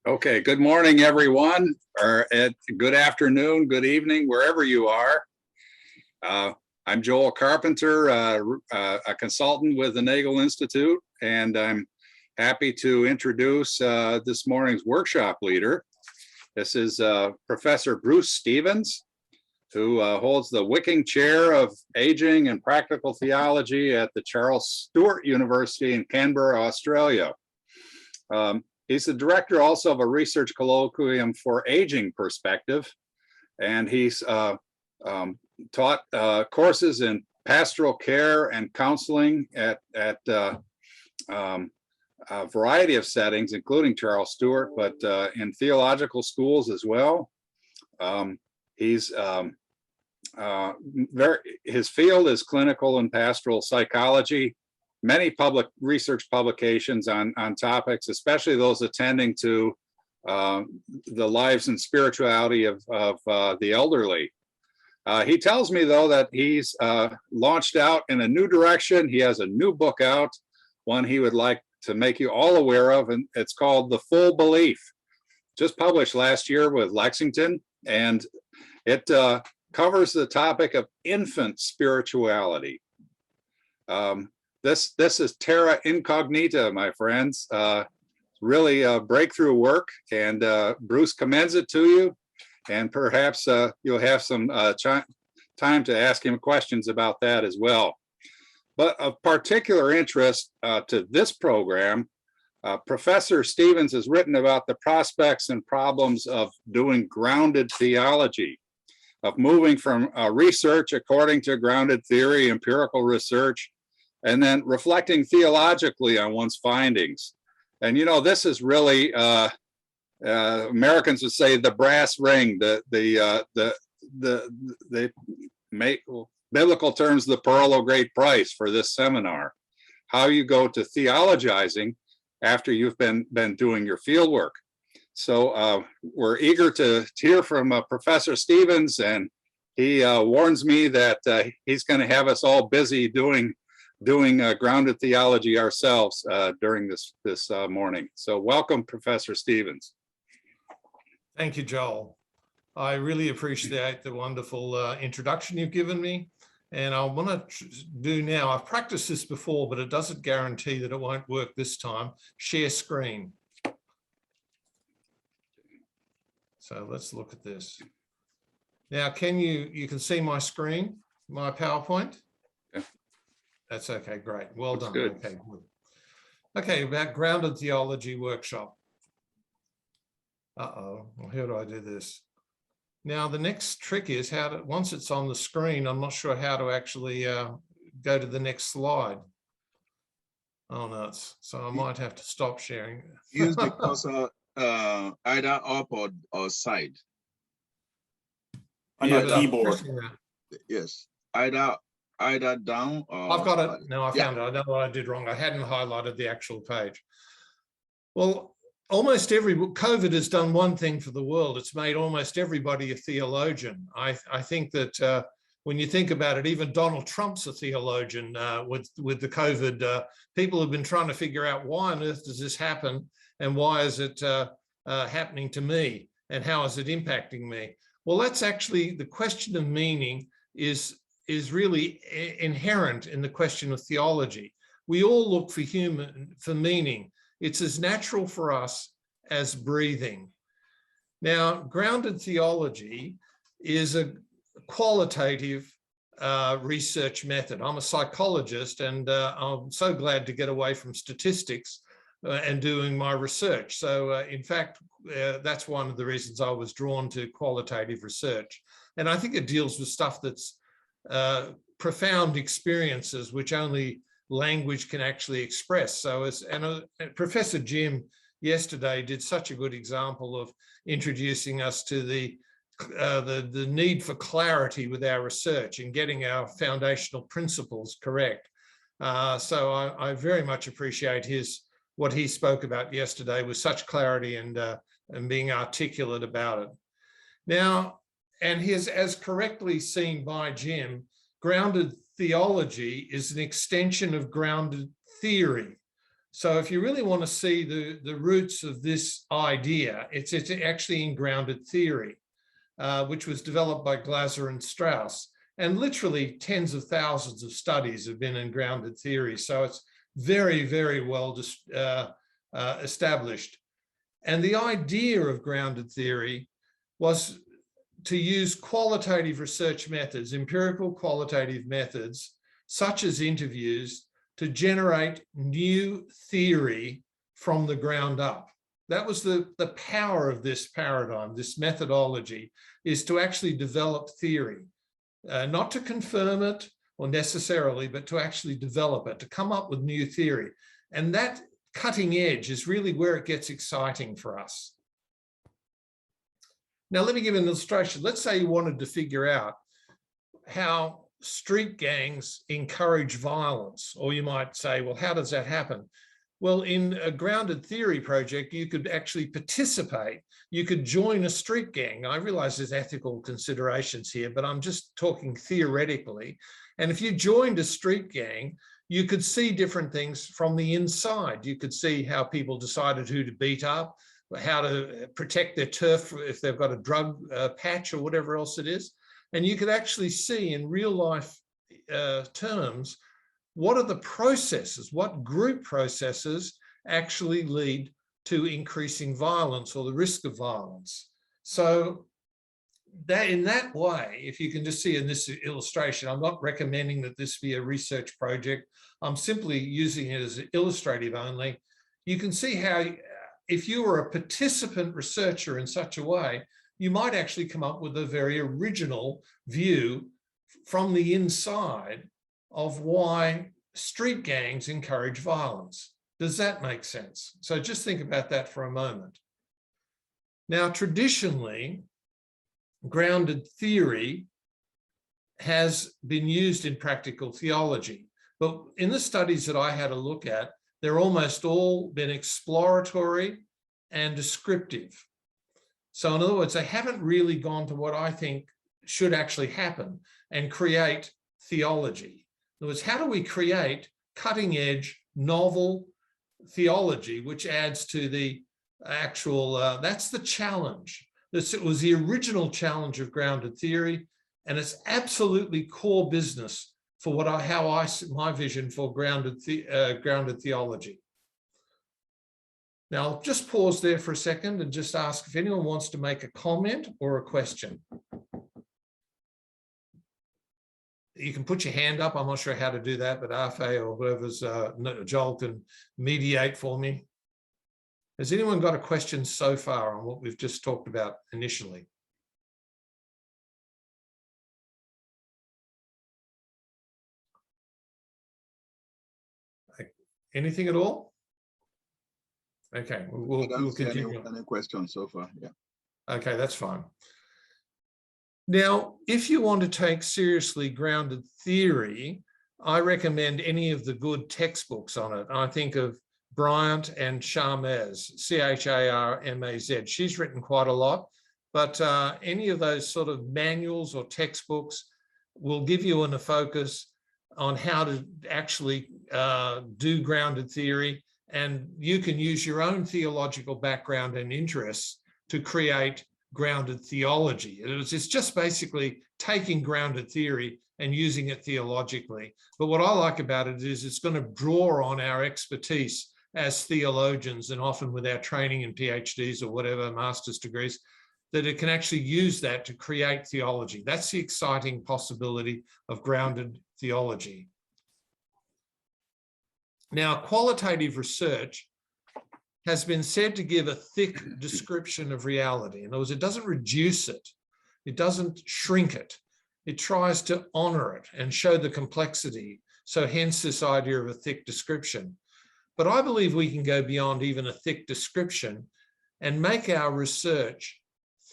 Okay, good morning, everyone, or good afternoon, good evening, wherever you are. I'm Joel Carpenter, a consultant with the Nagel Institute, and I'm happy to introduce this morning's workshop leader. This is Professor Bruce Stevens, who holds the Wicking Chair of Aging and Practical Theology at the Charles Sturt University in Canberra, Australia. He's the director also of a research colloquium for aging perspective, and he's taught courses in pastoral care and counseling at a variety of settings, including Charles Sturt, but in theological schools as well. He's his field is clinical and pastoral psychology. Many public research publications on topics, especially those attending to the lives and spirituality of the elderly. He tells me, though, that he's launched out in a new direction. He has a new book out, one he would like to make you all aware of, and it's called The Full Belief, just published last year with Lexington, and it covers the topic of infant spirituality. This is terra incognita, my friends. Really breakthrough work, and Bruce commends it to you, and perhaps you'll have some time to ask him questions about that as well. But of particular interest to this program, Professor Stevens has written about the prospects and problems of doing grounded theology, of moving from research according to grounded theory, empirical research, and then reflecting theologically on one's findings. And you know, this is really Americans would say the brass ring, biblical terms, the pearl of great price for this seminar. How you go to theologizing after you've been doing your field work. So we're eager to hear from Professor Stevens, and he warns me that he's going to have us all busy doing grounded theology ourselves during this morning. So welcome, Professor Stevens. Thank you, Joel. I really appreciate the wonderful introduction you've given me. And I want to do now, I've practiced this before, but it doesn't guarantee that it won't work this time. Share screen. So let's look at this. Now, can you can see my screen, my PowerPoint? Yeah. That's okay, great. Well Looks done. good. Okay, good. Okay, about grounded theology workshop. Well, how do I do this? Now, the next trick is how to, once it's on the screen, I'm not sure how to actually go to the next slide. Oh, no, so I might have to stop sharing. Use the cursor either up or side. On your keyboard. Yes, either down or I've got it. No, I found Yeah. it. I know what I did wrong. I hadn't highlighted the actual page. Well, almost COVID has done one thing for the world. It's made almost everybody a theologian. I think that when you think about it, even Donald Trump's a theologian with the COVID. People have been trying to figure out why on earth does this happen, and why is it happening to me, and how is it impacting me? Well, that's actually the question of meaning is really inherent in the question of theology. We all look for meaning. It's as natural for us as breathing. Now, grounded theology is a qualitative research method. I'm a psychologist, and I'm so glad to get away from statistics and doing my research. So in fact, that's one of the reasons I was drawn to qualitative research. And I think it deals with stuff that's profound experiences which only language can actually express. So Professor Jim yesterday did such a good example of introducing us to the need for clarity with our research and getting our foundational principles correct. So I very much appreciate what he spoke about yesterday with such clarity and being articulate about it. Now, and as correctly seen by Jim, grounded theology is an extension of grounded theory. So if you really want to see the roots of this idea, it's actually in grounded theory, which was developed by Glaser and Strauss. And literally tens of thousands of studies have been in grounded theory. So it's very, very well established. And the idea of grounded theory was to use qualitative research methods, empirical qualitative methods, such as interviews, to generate new theory from the ground up. That was the power of this paradigm, this methodology, is to actually develop theory, not to confirm it or necessarily, but to actually develop it, to come up with new theory. And that cutting edge is really where it gets exciting for us. Now, let me give an illustration. Let's say you wanted to figure out how street gangs encourage violence, or you might say, well, how does that happen? Well, in a grounded theory project, you could actually participate. You could join a street gang. I realize there's ethical considerations here, but I'm just talking theoretically. And if you joined a street gang, you could see different things from the inside. You could see how people decided who to beat up, how to protect their turf if they've got a drug patch or whatever else it is. And you could actually see in real life terms, what are the processes, what group processes actually lead to increasing violence or the risk of violence. So that in that way, if you can just see in this illustration, I'm not recommending that this be a research project. I'm simply using it as illustrative only. You can see how if you were a participant researcher in such a way, you might actually come up with a very original view from the inside of why street gangs encourage violence. Does that make sense? So just think about that for a moment. Now, traditionally, grounded theory has been used in practical theology, but in the studies that I had a look at, they're almost all been exploratory and descriptive. So in other words, they haven't really gone to what I think should actually happen and create theology. In other words, how do we create cutting edge, novel theology, which adds to the actual, that's the challenge. It was the original challenge of grounded theory, and it's absolutely core business for my vision for grounded theology. Now, I'll just pause there for a second and just ask if anyone wants to make a comment or a question. You can put your hand up. I'm not sure how to do that, but Afe or whoever's, Joel can mediate for me. Has anyone got a question so far on what we've just talked about initially? Anything at all? Okay, we'll continue. Any questions so far? Yeah. Okay, that's fine. Now, if you want to take seriously grounded theory, I recommend any of the good textbooks on it. I think of Bryant and Charmaz, C-H-A-R-M-A-Z. She's written quite a lot, but any of those sort of manuals or textbooks will give you a focus on how to actually do grounded theory, and you can use your own theological background and interests to create grounded theology. It's just basically taking grounded theory and using it theologically. But what I like about it is it's going to draw on our expertise as theologians, and often with our training in PhDs or whatever, master's degrees, that it can actually use that to create theology. That's the exciting possibility of grounded theology. Now, qualitative research has been said to give a thick description of reality. In other words, it doesn't reduce it. It doesn't shrink it. It tries to honor it and show the complexity. So hence this idea of a thick description. But I believe we can go beyond even a thick description and make our research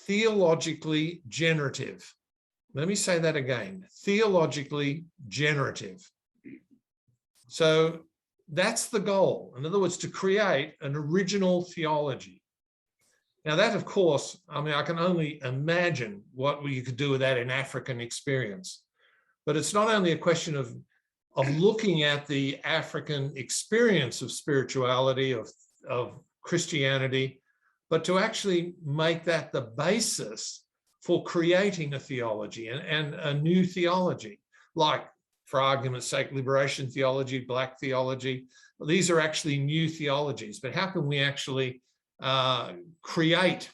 theologically generative. Let me say that again, theologically generative. So that's the goal. In other words, to create an original theology. Now that, of course, I mean, I can only imagine what you could do with that in African experience. But it's not only a question of of looking at the African experience of spirituality, of Christianity, but to actually make that the basis for creating a theology and a new theology, like, for argument's sake, liberation theology, Black theology. These are actually new theologies, but how can we actually create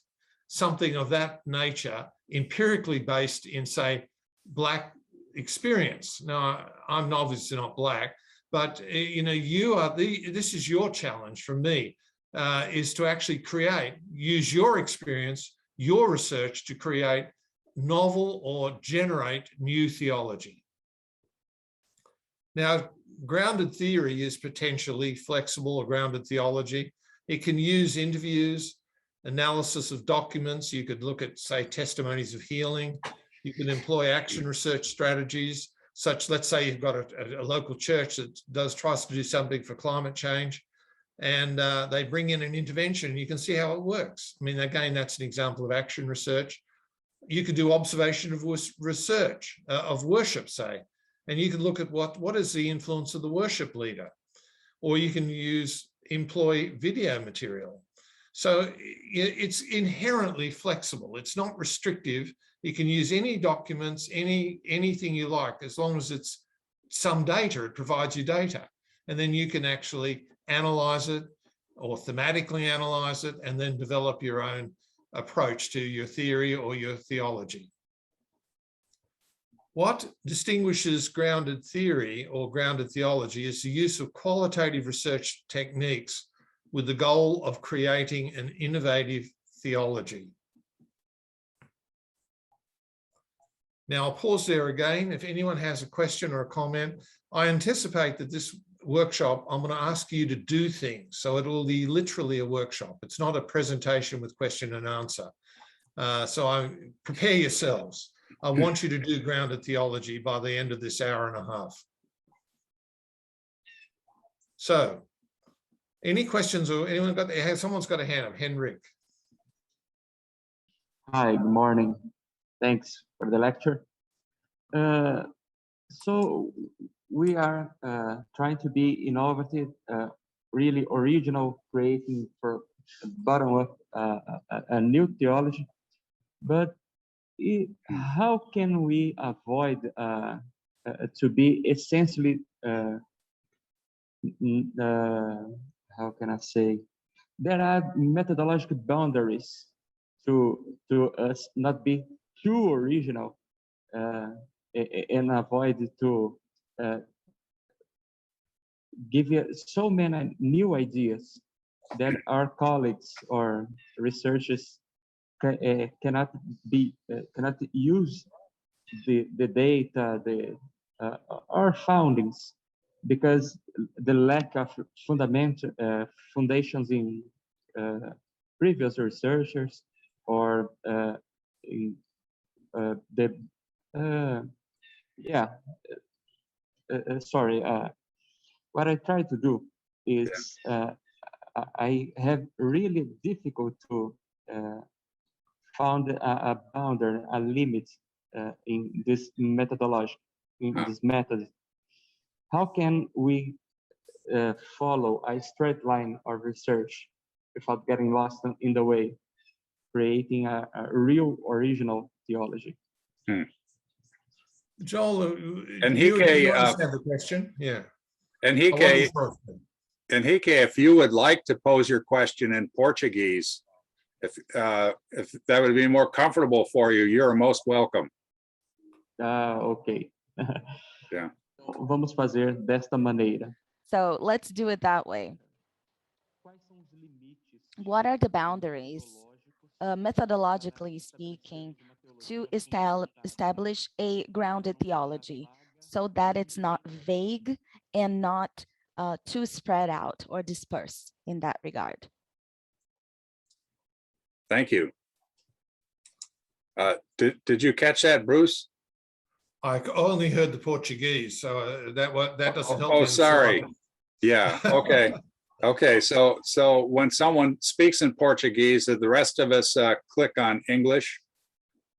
something of that nature, empirically based in, say, Black experience? Now, I'm obviously not Black, but this is your challenge from me, is to actually use your experience, your research to create novel or generate new theology. Now, grounded theory is potentially flexible, or grounded theology. It can use interviews, analysis of documents. You could look at, say, testimonies of healing. You can employ action research strategies, such, let's say you've got a local church that tries to do something for climate change, and they bring in an intervention, and you can see how it works. I mean, again, that's an example of action research. You could do observation of research, of worship, say, and you can look at what is the influence of the worship leader, or you can employ video material. So it's inherently flexible. It's not restrictive. You can use any documents, anything you like, as long as it's some data. It provides you data, and then you can actually analyze it or thematically analyze it, and then develop your own approach to your theory or your theology. What distinguishes grounded theory or grounded theology is the use of qualitative research techniques with the goal of creating an innovative theology. Now, I'll pause there again. If anyone has a question or a comment, I anticipate that this workshop, I'm going to ask you to do things. So it will be literally a workshop. It's not a presentation with question and answer. So prepare yourselves. I want you to do grounded theology by the end of this hour and a half. So, any questions, or anyone someone's got a hand up? Henrik. Hi, good morning. Thanks for the lecture. So we are trying to be innovative, really original, creating for bottom up a new theology. But how can we avoid to be essentially, how can I say, there are methodological boundaries to us not be too original and avoid to give you so many new ideas that our colleagues or researchers cannot use the data, our findings, because the lack of foundations in previous researchers, or what I try to do is I have really difficult to found a boundary, a limit in this methodology, in this method. How can we follow a straight line of research without getting lost in the way, creating a real original theology? Joel, Enrique, you understand the question? Yeah. Enrique, if you would like to pose your question in Portuguese, if that would be more comfortable for you, you're most welcome. Ok. Yeah. Vamos fazer desta maneira. So let's do it that way. What are the boundaries, methodologically speaking, to establish a grounded theology so that it's not vague and not too spread out or dispersed in that regard? Thank you. Did you catch that, Bruce? I only heard the Portuguese, so that doesn't help. Oh, sorry. Yeah. Okay. Okay. So when someone speaks in Portuguese, the rest of us click on English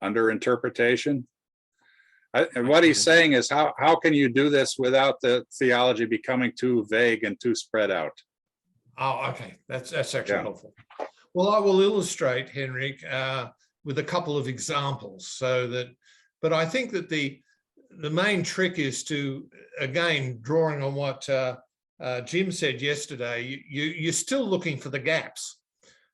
under interpretation. And what he's saying is how can you do this without the theology becoming too vague and too spread out? Oh, okay. That's actually Yeah. helpful. Well, I will illustrate, Henrik, with a couple of examples so that, but I think that the main trick is to, again, drawing on what Jim said yesterday, you're still looking for the gaps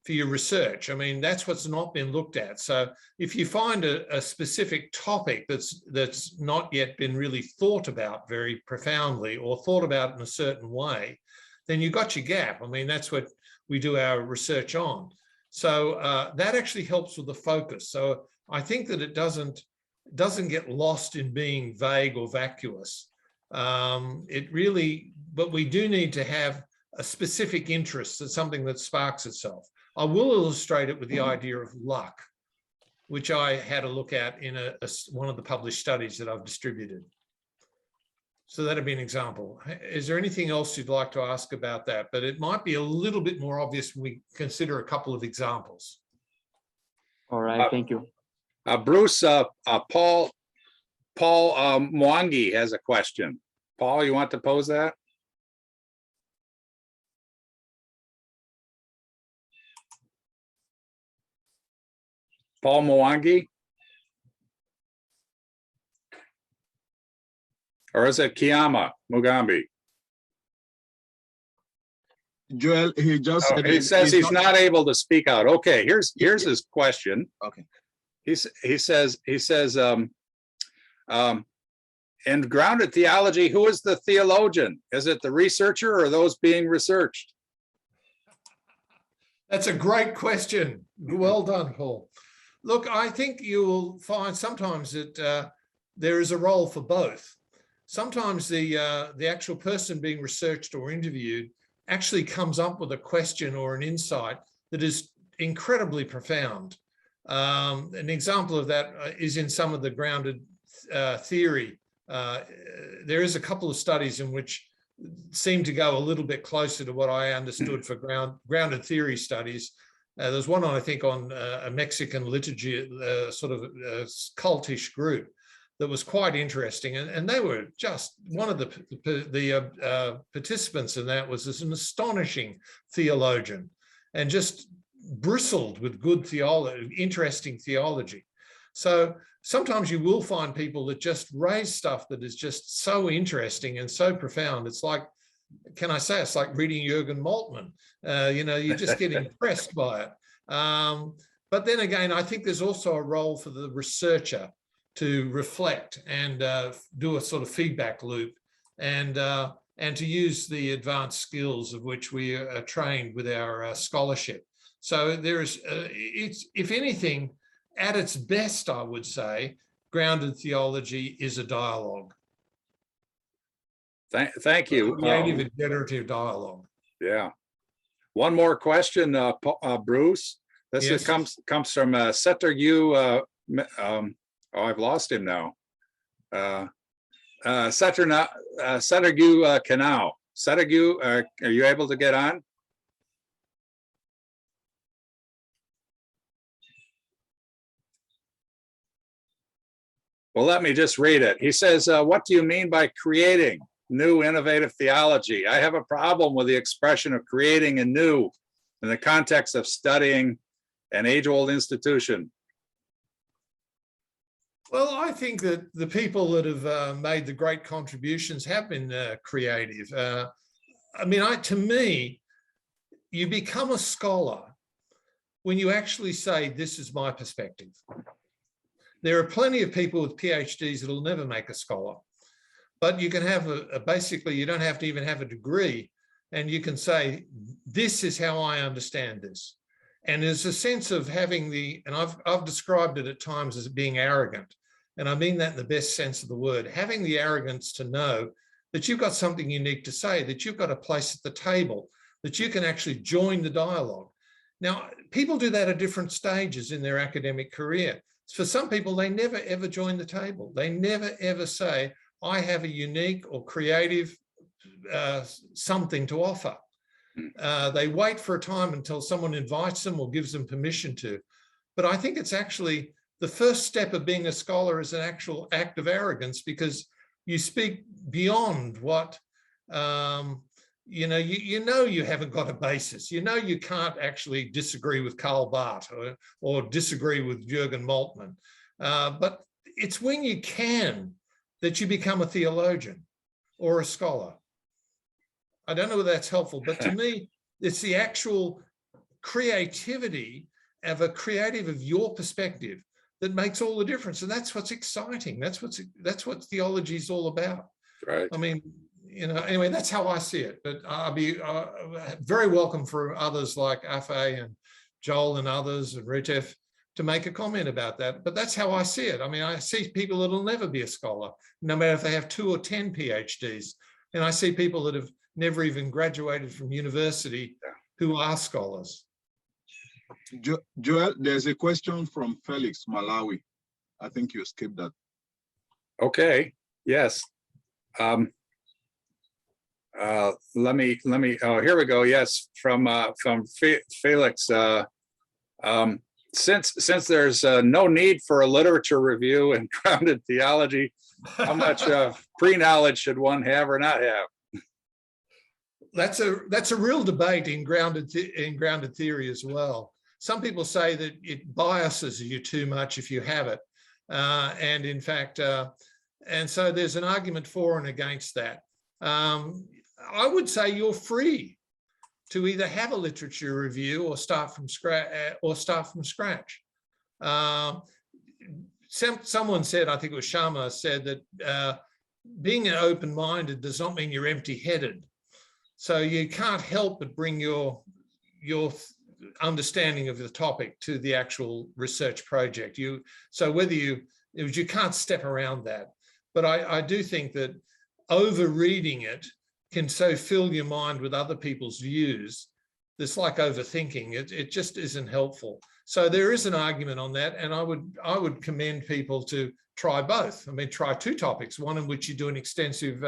for your research. I mean, that's what's not been looked at. So if you find a specific topic that's not yet been really thought about very profoundly or thought about in a certain way, then you've got your gap. I mean, that's what we do our research on. So that actually helps with the focus. So I think that it doesn't get lost in being vague or vacuous. It really, but we do need to have a specific interest, that's something that sparks itself. I will illustrate it with the idea of luck, which I had a look at in one of the published studies that I've distributed. So that'd be an example. Is there anything else you'd like to ask about that? But it might be a little bit more obvious when we consider a couple of examples. All right, thank you. Bruce, Paul Mwangi has a question. Paul, you want to pose that? Paul Mwangi? Or is it Kiyama Mugambi? Joel, he just said He says he's not able to speak out. Okay, here's his question. Okay. He says in grounded theology, who is the theologian? Is it the researcher or those being researched? That's a great question. Well done, Paul. Look, I think you will find sometimes that there is a role for both. Sometimes the actual person being researched or interviewed actually comes up with a question or an insight that is incredibly profound. An example of that is in some of the grounded theory. There is a couple of studies in which seem to go a little bit closer to what I understood for grounded theory studies. There's one, I think, on a Mexican liturgy, sort of a cultish group that was quite interesting. And they were just, one of the participants in that was an astonishing theologian and just bristled with good theology, interesting theology. So sometimes you will find people that just raise stuff that is just so interesting and so profound. It's like, can I say, it's like reading Jürgen Moltmann. You know, you just get impressed by it. But then again, I think there's also a role for the researcher to reflect and do a sort of feedback loop and to use the advanced skills of which we are trained with our scholarship. So there is, it's, if anything, at its best, I would say, grounded theology is a dialogue. Thank you. Creative and generative dialogue. Yeah. One more question, Bruce. This Yes. comes from Setergu. I've lost him now. Setergu Kanau. Setergu, are you able to get on? Well, let me just read it. He says, what do you mean by creating new innovative theology? I have a problem with the expression of creating a new in the context of studying an age-old institution. Well, I think that the people that have made the great contributions have been creative. I mean, to me, you become a scholar when you actually say, this is my perspective. There are plenty of people with PhDs that will never make a scholar, but you can have basically, you don't have to even have a degree, and you can say, this is how I understand this. And there's a sense of having and I've described it at times as being arrogant. And I mean that in the best sense of the word, having the arrogance to know that you've got something unique to say, that you've got a place at the table, that you can actually join the dialogue. Now, people do that at different stages in their academic career. For some people, they never, ever join the table. They never, ever say, I have a unique or creative something to offer. They wait for a time until someone invites them or gives them permission to. But I think it's actually the first step of being a scholar is an actual act of arrogance, because you speak beyond what, you know you haven't got a basis. You know you can't actually disagree with Karl Barth or disagree with Jürgen Moltmann. But it's when you can that you become a theologian or a scholar. I don't know whether that's helpful, but to me, it's the actual creativity of a creative of your perspective that makes all the difference. And that's what's exciting. That's what theology is all about. Right. I mean, you know, anyway, that's how I see it. But I'll be very welcome for others like Afe and Joel and others and Rutef to make a comment about that. But that's how I see it. I mean, I see people that will never be a scholar, no matter if they have 2 or 10 PhDs. And I see people that have never even graduated from university who are scholars. Joel, there's a question from Felix, Malawi. I think you skipped that. Okay. Yes. Let me. Oh, here we go. Yes, from Felix. Since there's no need for a literature review in grounded theology, how much pre-knowledge should one have or not have? That's a real debate in grounded theory as well. Some people say that it biases you too much if you have it, and in fact, and so there's an argument for and against that. I would say you're free to either have a literature review or start from scratch. Someone said, I think it was Sharma said that being open-minded does not mean you're empty-headed. So you can't help but bring your understanding of the topic to the actual research project. So whether you can't step around that. But I do think that over-reading it can so fill your mind with other people's views. It's like overthinking. It just isn't helpful. So there is an argument on that, and I would commend people to try both. I mean, try 2 topics, one in which you do an extensive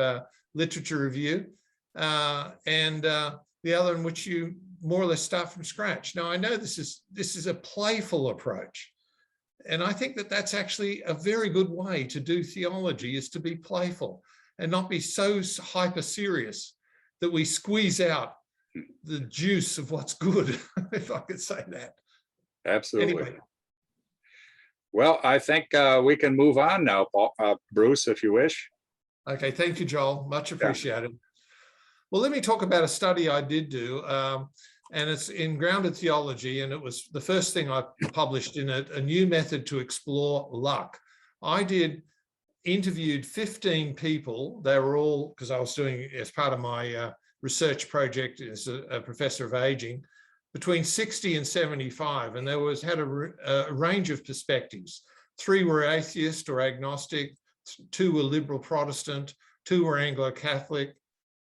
literature review, and the other in which you more or less start from scratch. Now, I know this is a playful approach, and I think that that's actually a very good way to do theology, is to be playful and not be so hyper serious that we squeeze out the juice of what's good, if I could say that. Absolutely. Anyway. Well, I think we can move on now, Bruce, if you wish. Okay, thank you, Joel. Much appreciated. Well, let me talk about a study I did do, and it's in grounded theology, and it was the first thing I published in it, a new method to explore luck. I interviewed 15 people. They were all, because I was doing, as part of my research project as a professor of aging, between 60 and 75, and they had a range of perspectives. 3 were atheist or agnostic, 2 were liberal Protestant, 2 were Anglo-Catholic,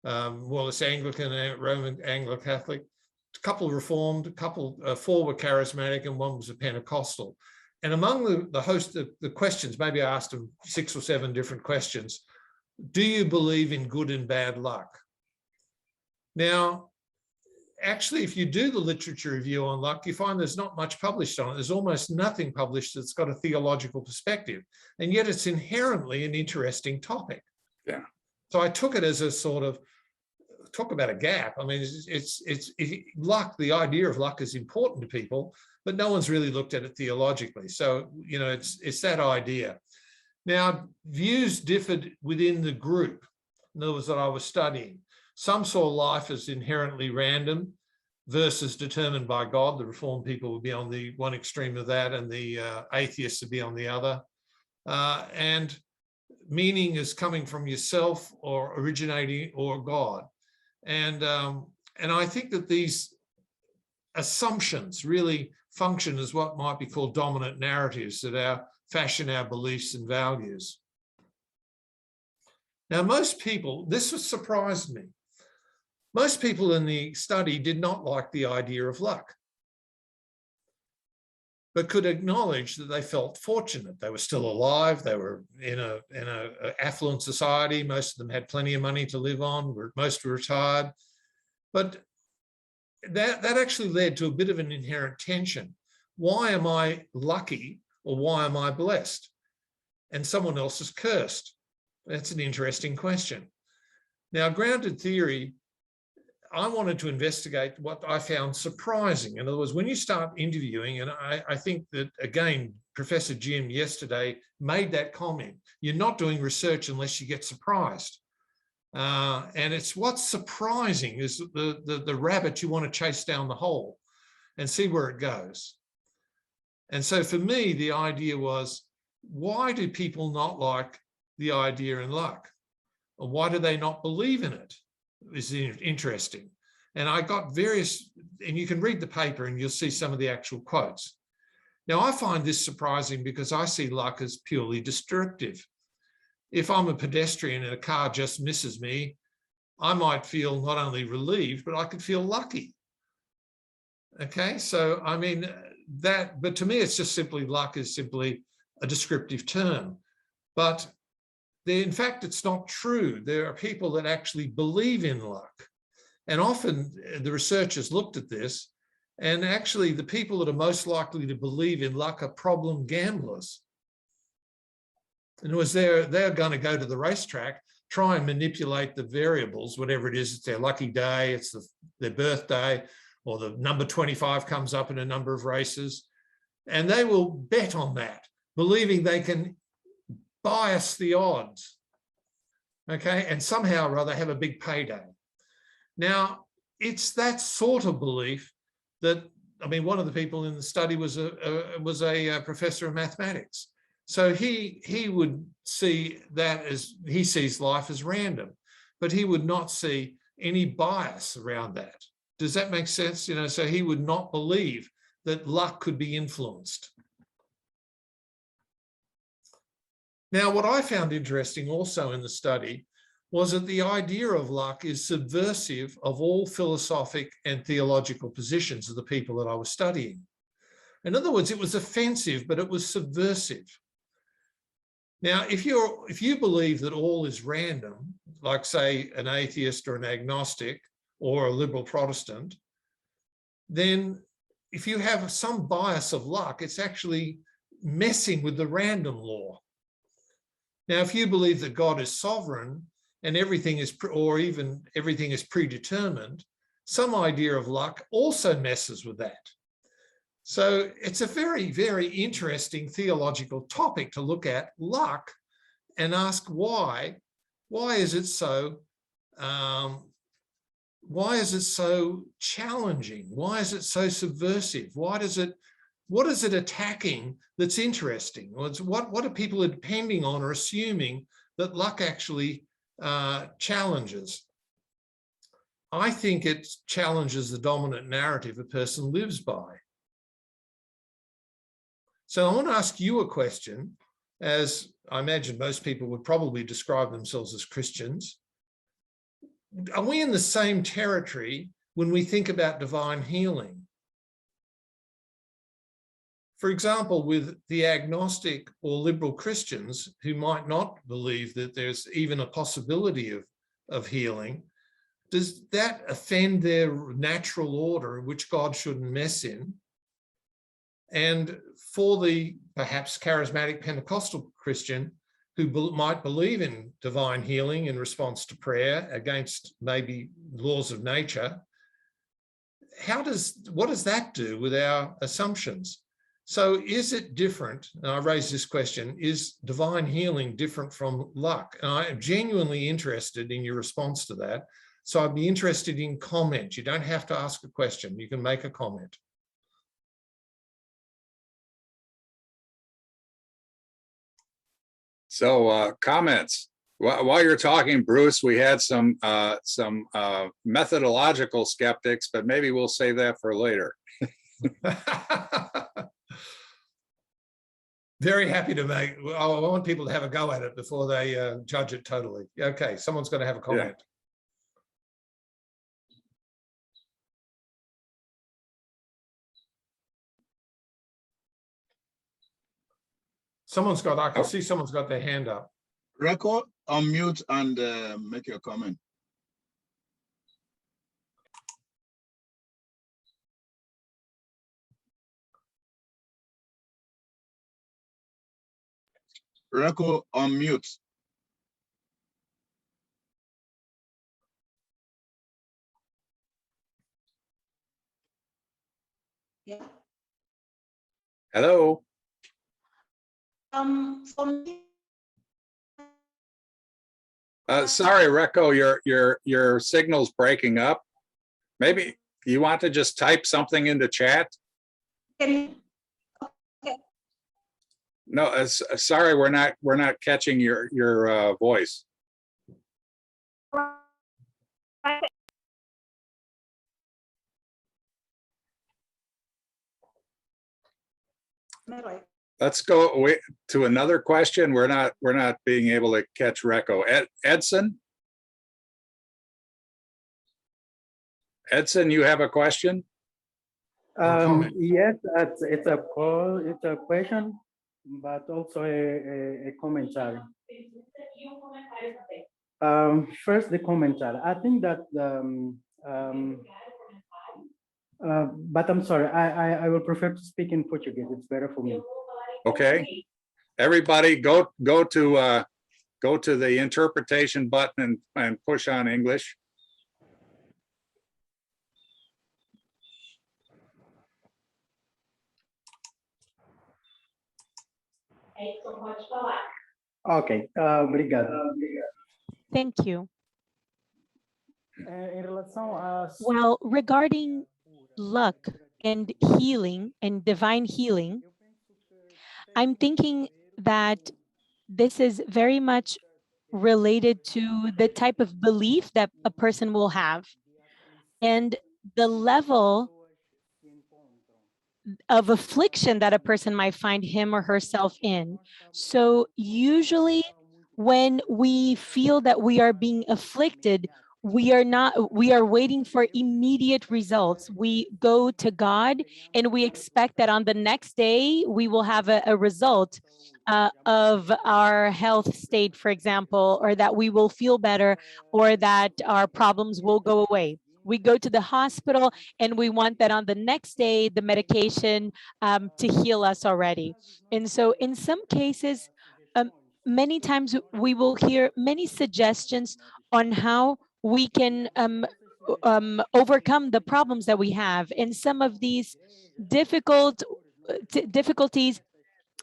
well, it's Anglican and Roman Anglo-Catholic, a couple Reformed, 4 were charismatic, and 1 was a Pentecostal. And among the host of the questions, maybe I asked them 6 or 7 different questions. Do you believe in good and bad luck? Now, actually, if you do the literature review on luck, you find there's not much published on it. There's almost nothing published that's got a theological perspective. And yet it's inherently an interesting topic. Yeah. So I took it as a sort of, talk about a gap. I mean, luck, the idea of luck is important to people, but no one's really looked at it theologically. So, you know, it's that idea. Now, views differed within the group, in other words, that I was studying. Some saw life as inherently random versus determined by God. The Reformed people would be on the one extreme of that, and the atheists would be on the other. And meaning is coming from yourself or originating or God. And I think that these assumptions really function as what might be called dominant narratives that fashion our beliefs and values. Now, most people, this surprised me. Most people in the study did not like the idea of luck, but could acknowledge that they felt fortunate. They were still alive. They were in an affluent society. Most of them had plenty of money to live on. Most were retired. But that actually led to a bit of an inherent tension. Why am I lucky Or why am I blessed? And someone else is cursed. That's an interesting question. Now, grounded theory, I wanted to investigate what I found surprising. In other words, when you start interviewing, and I think that, again, Professor Jim yesterday made that comment, you're not doing research unless you get surprised. And it's what's surprising is the rabbit you want to chase down the hole and see where it goes. And so for me, the idea was, why do people not like the idea in luck? Or why do they not believe in it? Is interesting. And I got various, and you can read the paper and you'll see some of the actual quotes. Now, I find this surprising because I see luck as purely destructive. If I'm a pedestrian and a car just misses me, I might feel not only relieved, but I could feel lucky. Okay, so I mean, but to me, it's just simply luck is simply a descriptive term. But in fact, it's not true. There are people that actually believe in luck. And often the researchers looked at this, and actually the people that are most likely to believe in luck are problem gamblers. In other words, they're going to go to the racetrack, try and manipulate the variables, whatever it is, it's their lucky day, it's their birthday, or the number 25 comes up in a number of races, and they will bet on that, believing they can bias the odds, okay, and somehow or other have a big payday. Now, it's that sort of belief that, I mean, one of the people in the study was a professor of mathematics. So he would see that as, he sees life as random, but he would not see any bias around that. Does that make sense? You know, so he would not believe that luck could be influenced. Now, what I found interesting also in the study was that the idea of luck is subversive of all philosophic and theological positions of the people that I was studying. In other words, it was offensive, but it was subversive. Now, if you believe that all is random, like say an atheist or an agnostic or a liberal Protestant, then if you have some bias of luck, it's actually messing with the random law. Now, if you believe that God is sovereign and everything is, or even everything is predetermined, some idea of luck also messes with that. So it's a very, very interesting theological topic to look at, luck, and ask why. Why is it so? Why is it so challenging? Why is it so subversive? What is it attacking that's interesting? What are people depending on or assuming that luck actually challenges? I think it challenges the dominant narrative a person lives by. So I want to ask you a question, as I imagine most people would probably describe themselves as Christians. Are we in the same territory when we think about divine healing? For example, with the agnostic or liberal Christians who might not believe that there's even a possibility of healing, does that offend their natural order, which God shouldn't mess in? And for the perhaps charismatic Pentecostal Christian who might believe in divine healing in response to prayer against maybe laws of nature, what does that do with our assumptions? So is it different? And I raise this question, is divine healing different from luck? And I am genuinely interested in your response to that. So I'd be interested in comment. You don't have to ask a question. You can make a comment. So comments. While you're talking, Bruce, we had some methodological skeptics, but maybe we'll save that for later. Very happy to make, I want people to have a go at it before they judge it totally. Okay, someone's got to have a comment. Yeah. I can see someone's got their hand up. Record, unmute and make your comment. Reco on mute. Hello? For me, Sorry, Recco, your signal's breaking up. Maybe you want to just type something into chat? can you- No, sorry, we're not catching your voice. Let's go to another question. We're not being able to catch Recco. Edson? Edson, you have a question? comment. Yes, it's a call, it's a question, but also a commentary. First, the commentary. I think that, but I'm sorry, I will prefer to speak in Portuguese. It's better for me. Okay. Everybody go to the interpretation button and push on English. Ok, obrigado. Thank you. Em relação a... Well, regarding luck and healing and divine healing, I'm thinking that this is very much related to the type of belief that a person will have and the level of affliction that a person might find him or herself in. So usually when we feel that we are being afflicted, we are waiting for immediate results. We go to God and we expect that on the next day we will have a result of our health state, for example, or that we will feel better, or that our problems will go away. We go to the hospital and we want that on the next day, the medication to heal us already. And so in some cases, many times we will hear many suggestions on how we can overcome the problems that we have. And some of these difficulties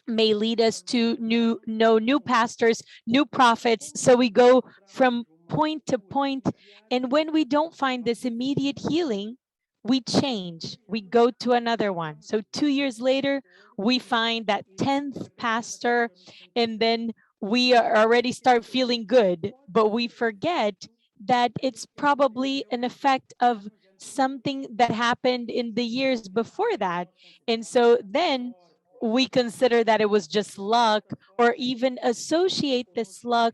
may lead us to new pastors, new prophets. So we go from point to point. And when we don't find this immediate healing, we change, we go to another one. So 2 years later, we find that 10th pastor, and then we already start feeling good, but we forget that it's probably an effect of something that happened in the years before that. And so then we consider that it was just luck, or even associate this luck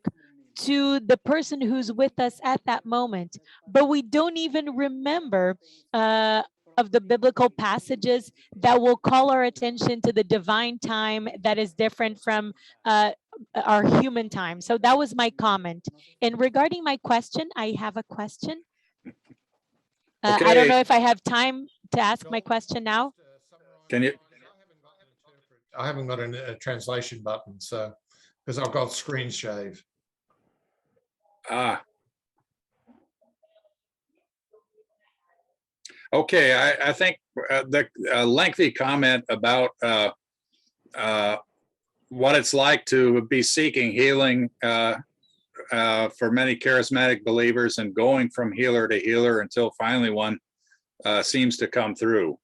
to the person who's with us at that moment. But we don't even remember of the biblical passages that will call our attention to the divine time that is different from our human time. So that was my comment. And regarding my question, I have a question. I don't Okay. know if I have time to ask my question now. Can you? I haven't got a translation button, so because I've got screen shave. Okay, I think the lengthy comment about what it's like to be seeking healing for many charismatic believers and going from healer to healer until finally one seems to come through.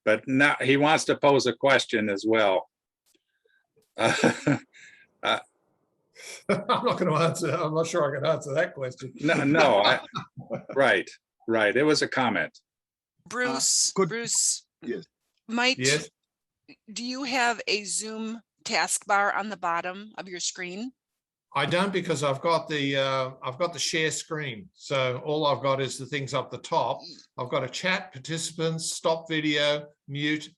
But now he wants to pose a question as well. I'm not going to answer. I'm not sure I can answer that question. No, right. It was a comment. Bruce, Yes. Yes. do you have a Zoom taskbar on the bottom of your screen? I don't, because I've got the share screen. So all I've got is the things up the top. I've got a chat, participants, stop video, mute,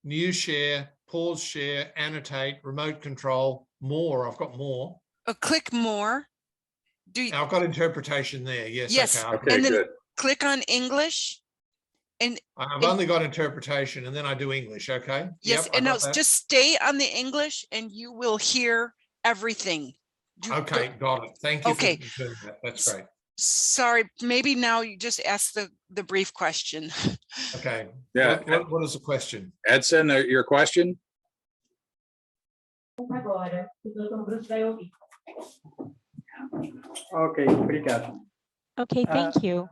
new share, pause share, annotate, remote control, more. I've got more. Click more. I've got interpretation there. Yes. Yes. Okay, And then good. click on English. And I've only got interpretation, and then I do English. Okay. yes, Yep, I and now got that. just stay on the English and you will hear everything. Okay, got it. Thank you for Okay. confirming that. That's great. Sorry, maybe now you just ask the brief question. Okay. Yeah. What is the question? Edson, your question? Ok, obrigado. Okay, thank you.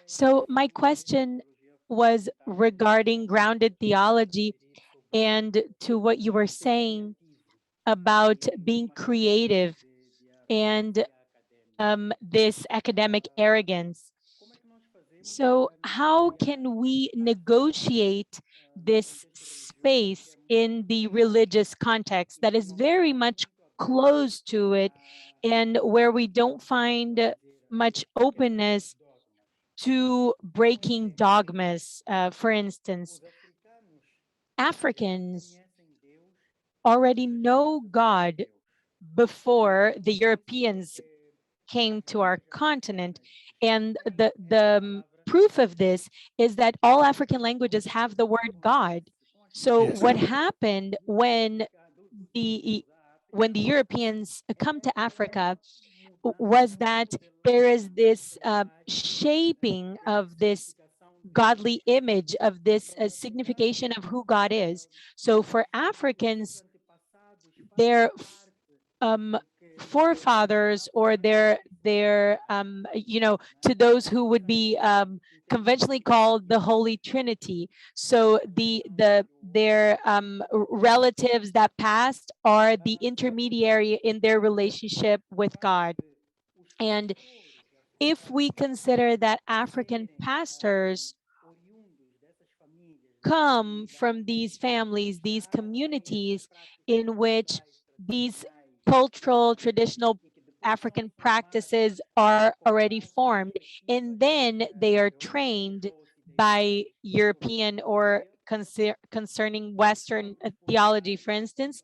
So my question was regarding grounded theology and to what you were saying about being creative and this academic arrogance. So how can we negotiate this space in the religious context that is very much close to it and where we don't find much openness to breaking dogmas? For instance, Africans already know God before the Europeans came to our continent. And the proof of this is that all African languages have the word God. So Yes. what happened when the Europeans come to Africa was that there is this shaping of this godly image, of this signification of who God is. So for Africans, their forefathers or their to those who would be conventionally called the Holy Trinity. So their relatives that passed are the intermediary in their relationship with God. And if we consider that African pastors come from these families, these communities in which these cultural, traditional African practices are already formed, and then they are trained by European or concerning Western theology, for instance,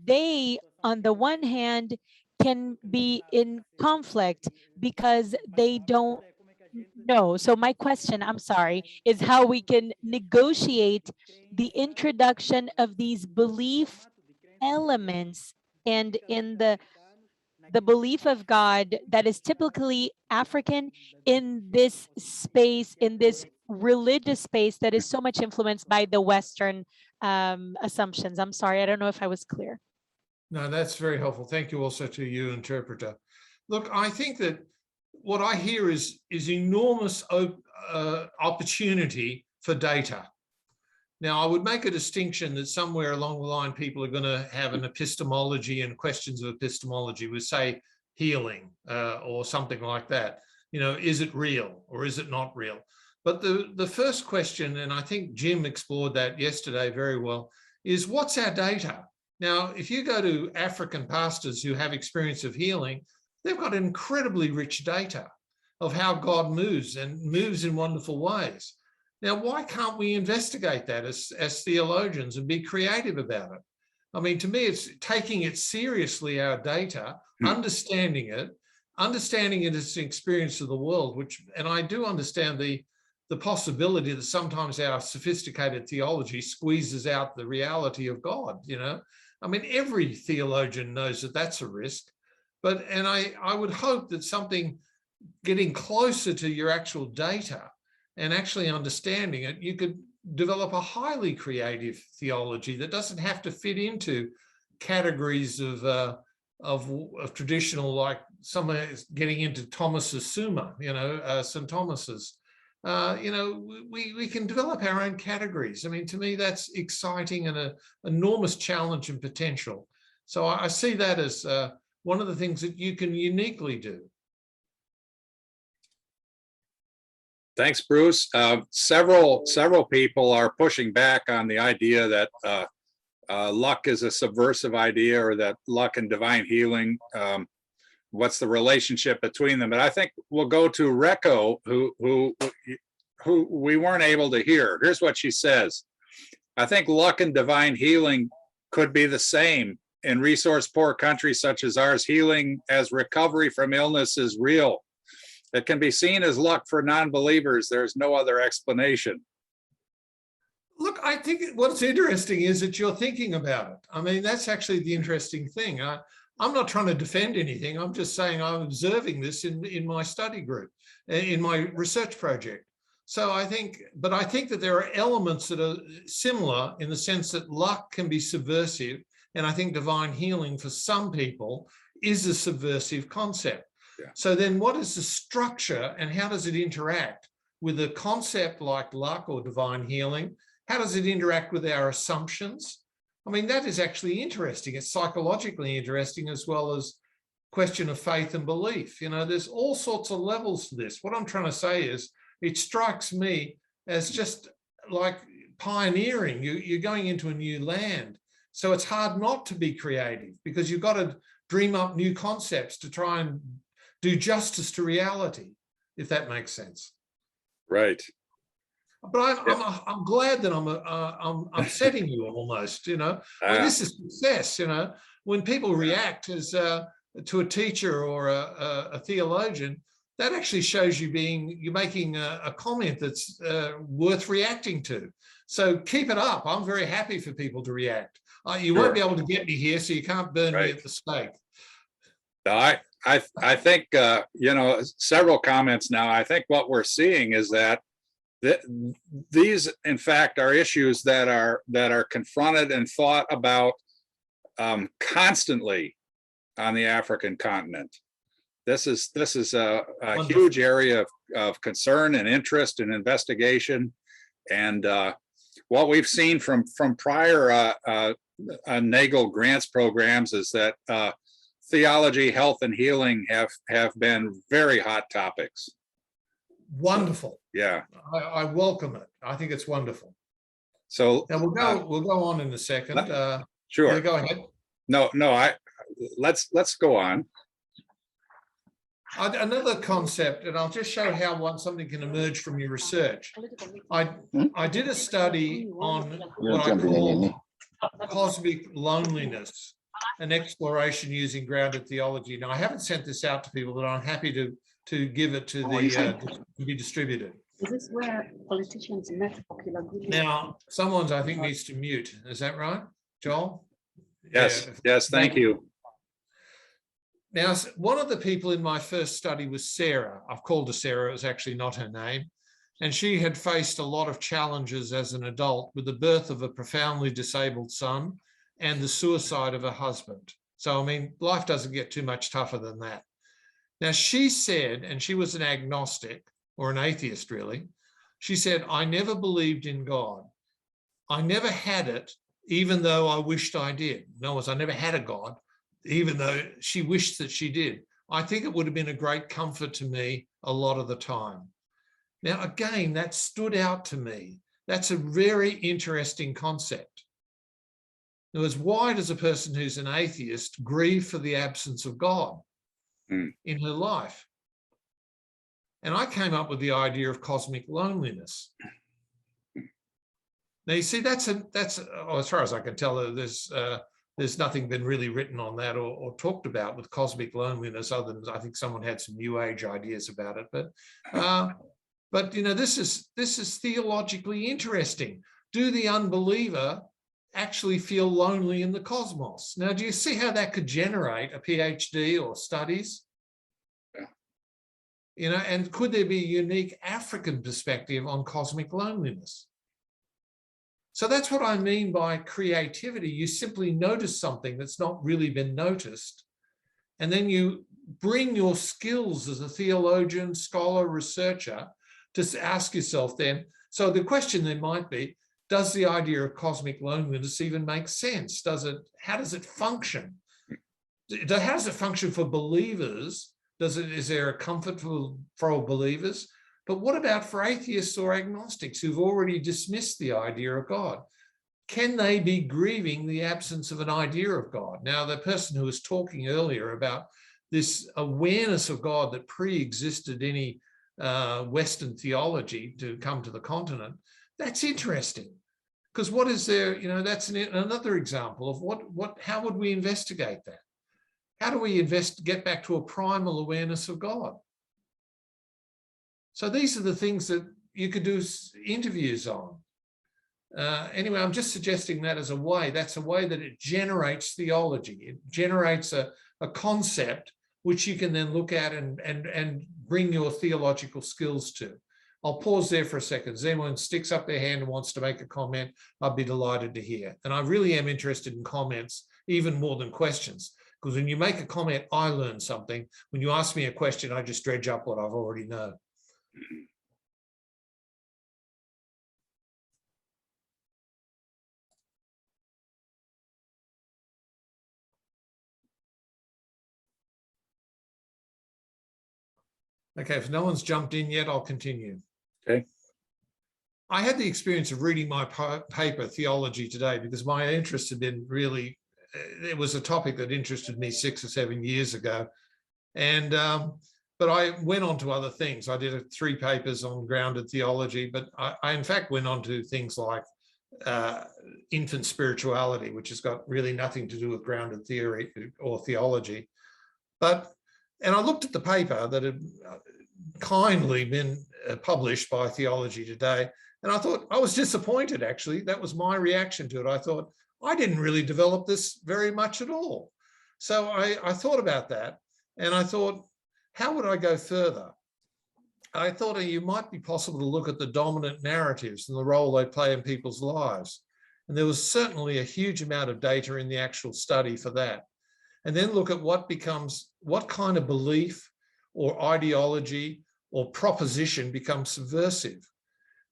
they, on the one hand, can be in conflict because they don't know. So my question, I'm sorry, is how we can negotiate the introduction of these belief elements and in the belief of God that is typically African in this space, in this religious space that is so much influenced by the Western assumptions. I'm sorry, I don't know if I was clear. No, that's very helpful. Thank you also to you, interpreter. Look, I think that what I hear is enormous opportunity for data. Now, I would make a distinction that somewhere along the line, people are going to have an epistemology and questions of epistemology with, say, healing or something like that. You know, is it real or is it not real? But the first question, and I think Jim explored that yesterday very well, is what's our data? Now, if you go to African pastors who have experience of healing, they've got incredibly rich data of how God moves and moves in wonderful ways. Now, why can't we investigate that as theologians and be creative about it? I mean, to me, it's taking it seriously, our data, understanding it as an experience of the world, and I do understand the possibility that sometimes our sophisticated theology squeezes out the reality of God, you know? I mean, every theologian knows that that's a risk, and I would hope that something getting closer to your actual data and actually understanding it, you could develop a highly creative theology that doesn't have to fit into categories of traditional, like someone is getting into Thomas's Summa, you know, St. Thomas's. You know, we can develop our own categories. I mean, to me, that's exciting and an enormous challenge and potential. So I see that as one of the things that you can uniquely do. Thanks, Bruce. Several people are pushing back on the idea that luck is a subversive idea, or that luck and divine healing, what's the relationship between them? But I think we'll go to Reko, who we weren't able to hear. Here's what she says. I think luck and divine healing could be the same in resource-poor countries such as ours. Healing as recovery from illness is real. It can be seen as luck for non-believers. There's no other explanation. Look, I think what's interesting is that you're thinking about it. I mean, that's actually the interesting thing. I'm not trying to defend anything. I'm just saying I'm observing this in my study group, in my research project. So I think that there are elements that are similar in the sense that luck can be subversive. And I think divine healing for some people is a subversive concept. Yeah. So then what is the structure and how does it interact with a concept like luck or divine healing? How does it interact with our assumptions? I mean, that is actually interesting. It's psychologically interesting as well as question of faith and belief. You know, there's all sorts of levels to this. What I'm trying to say is it strikes me as just like pioneering. You're going into a new land. So it's hard not to be creative because you've got to dream up new concepts to try and do justice to reality, if that makes sense. Right. But I'm glad that I'm upsetting you almost, you know. I mean, this is success, you know. When people react as to a teacher or a theologian, that actually shows you're making a comment that's worth reacting to. So keep it up. I'm very happy for people to react. You won't be able to get me here, so you can't burn me at the stake. I think you know, several comments now. I think what we're seeing is that these, in fact, are issues that are confronted and thought about constantly on the African continent. This is a huge area of concern and interest and investigation, and what we've seen from prior Nagel grants programs is that theology, health, and healing have been very hot topics. Wonderful. Yeah, I welcome it. I think it's wonderful. So now we'll go on in a second. Sure. Yeah, go ahead. No, let's go on. Another concept, and I'll just show how something can emerge from your research. I did a study on what I call cosmic loneliness, an exploration using grounded theology. Now, I haven't sent this out to people, but I'm happy to give it to to be distributed. Is this where politicians met popular good? Now, someone I think needs to mute. Is that right, Joel? Yes. Yeah. Yes. Thank you. Now, one of the people in my first study was Sarah. I've called her Sarah. It was actually not her name. And she had faced a lot of challenges as an adult with the birth of a profoundly disabled son and the suicide of her husband. So, I mean, life doesn't get too much tougher than that. Now, she said, and she was an agnostic or an atheist, really. She said, I never believed in God. I never had it, even though I wished I did. In other words, I never had a God, even though she wished that she did. I think it would have been a great comfort to me a lot of the time. Now, again, that stood out to me. That's a very interesting concept. In other words, why does a person who's an atheist grieve for the absence of God in her life? And I came up with the idea of cosmic loneliness. Now, you see, that's as far as I can tell, there's nothing been really written on that or talked about with cosmic loneliness, other than I think someone had some New Age ideas about it. But you know, this is theologically interesting. Do the unbeliever actually feel lonely in the cosmos? Now, do you see how that could generate a PhD or studies? Yeah. You know, and could there be a unique African perspective on cosmic loneliness? So that's what I mean by creativity. You simply notice something that's not really been noticed, and then you bring your skills as a theologian, scholar, researcher to ask yourself then, so the question then might be, does the idea of cosmic loneliness even make sense? How does it function? How does it function for believers? Is there a comfort for believers? But what about for atheists or agnostics who've already dismissed the idea of God? Can they be grieving the absence of an idea of God? Now, the person who was talking earlier about this awareness of God that pre-existed any Western theology to come to the continent, that's interesting. Because what is there, you know, that's another example of how would we investigate that? How do we get back to a primal awareness of God? So these are the things that you could do interviews on. Anyway, I'm just suggesting that as a way. That's a way that it generates theology. It generates a concept which you can then look at and bring your theological skills to. I'll pause there for a second. If anyone sticks up their hand and wants to make a comment, I'd be delighted to hear. And I really am interested in comments, even more than questions, because when you make a comment, I learn something. When you ask me a question, I just dredge up what I've already known. Okay, if no one's jumped in yet, I'll continue. Okay. I had the experience of reading my paper, Theology, today, because my interest had been really, it was a topic that interested me 6 or 7 years ago. And, but I went on to other things. I did 3 papers on grounded theology, but I in fact went on to things like infant spirituality, which has got really nothing to do with grounded theory or theology. And I looked at the paper that had kindly been published by Theology Today, and I thought, I was disappointed, actually. That was my reaction to it. I thought, I didn't really develop this very much at all. So I thought about that, and I thought, how would I go further? I thought you might be possible to look at the dominant narratives and the role they play in people's lives. And there was certainly a huge amount of data in the actual study for that. And then look at what kind of belief or ideology or proposition becomes subversive.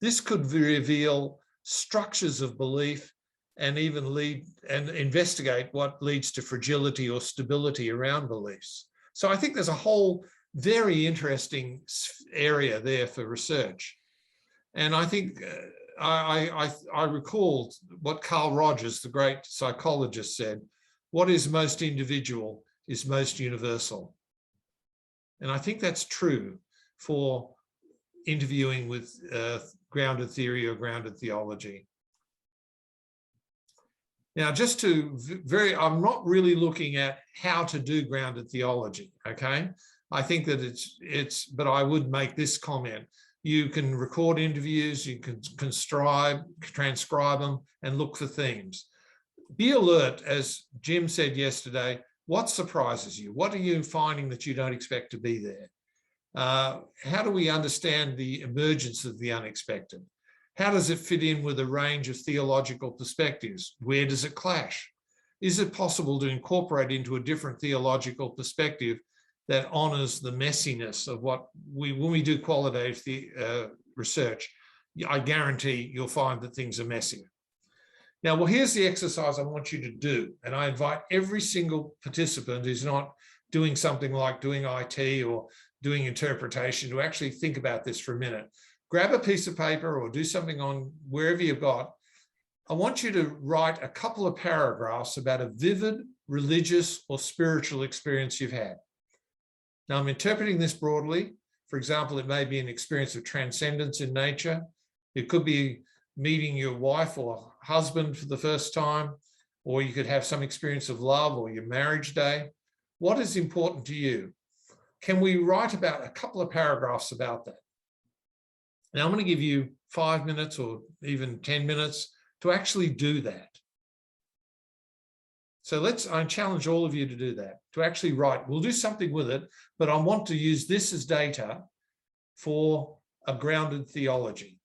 This could reveal structures of belief and even lead and investigate what leads to fragility or stability around beliefs. So I think there's a whole very interesting area there for research. And I think I recall what Carl Rogers, the great psychologist, said: what is most individual is most universal. And I think that's true for interviewing with grounded theory or grounded theology. Now, just to I'm not really looking at how to do grounded theology, okay? I think that but I would make this comment. You can record interviews, you can transcribe them and look for themes. Be alert, as Jim said yesterday, what surprises you? What are you finding that you don't expect to be there? How do we understand the emergence of the unexpected? How does it fit in with a range of theological perspectives? Where does it clash? Is it possible to incorporate into a different theological perspective that honors the messiness of what when we do qualitative research, I guarantee you'll find that things are messier. Now, well, here's the exercise I want you to do. And I invite every single participant who's not doing something like doing IT or doing interpretation to actually think about this for a minute. Grab a piece of paper or do something on wherever you've got. I want you to write a couple of paragraphs about a vivid religious or spiritual experience you've had. Now, I'm interpreting this broadly. For example, it may be an experience of transcendence in nature. It could be meeting your wife or husband for the first time, or you could have some experience of love or your marriage day. What is important to you? Can we write about a couple of paragraphs about that? Now, I'm going to give you 5 minutes or even 10 minutes to actually do that. So I challenge all of you to do that, to actually write. We'll do something with it, but I want to use this as data for a grounded theology.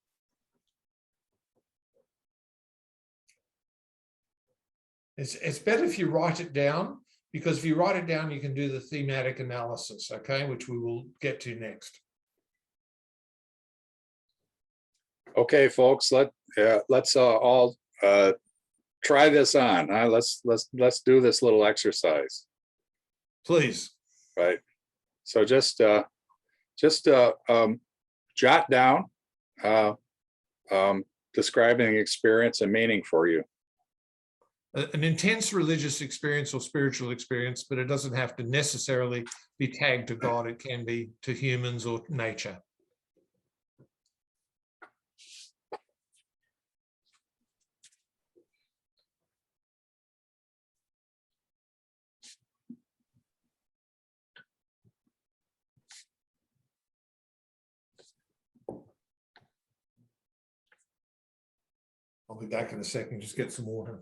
It's better if you write it down, because if you write it down, you can do the thematic analysis, okay, which we will get to next. Okay, folks, let's all try this on. Let's do this little exercise. Please. Right. So just jot down describing experience and meaning for you. An intense religious experience or spiritual experience, but it doesn't have to necessarily be tagged to God. It can be to humans or nature. I'll be back in a second, just get some water.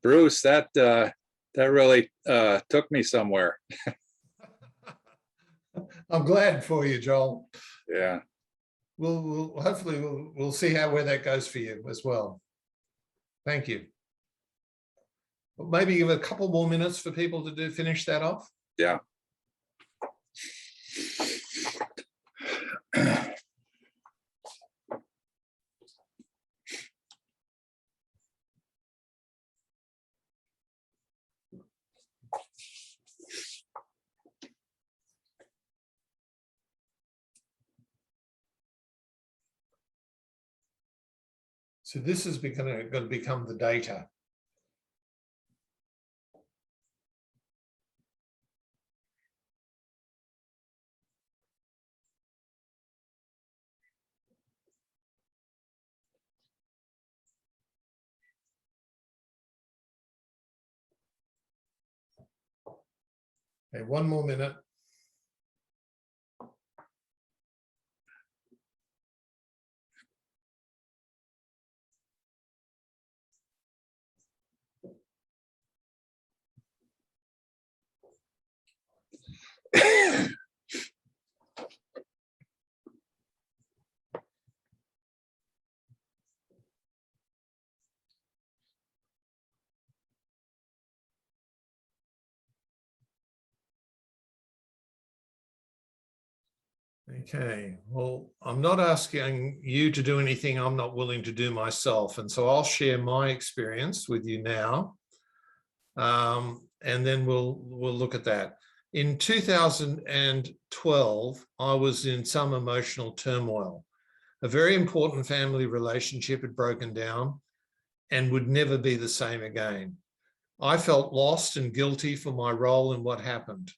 Bruce, that really took me somewhere. I'm glad for you, Joel. Yeah. We'll hopefully we'll see where that goes for you as well. Thank you. But maybe give a couple more minutes for people to finish that off. Yeah. So this is going to become the data. Okay, one more minute. Okay, well, I'm not asking you to do anything I'm not willing to do myself. And so I'll share my experience with you now. And then we'll look at that. In 2012, I was in some emotional turmoil. A very important family relationship had broken down and would never be the same again. I felt lost and guilty for my role in what happened.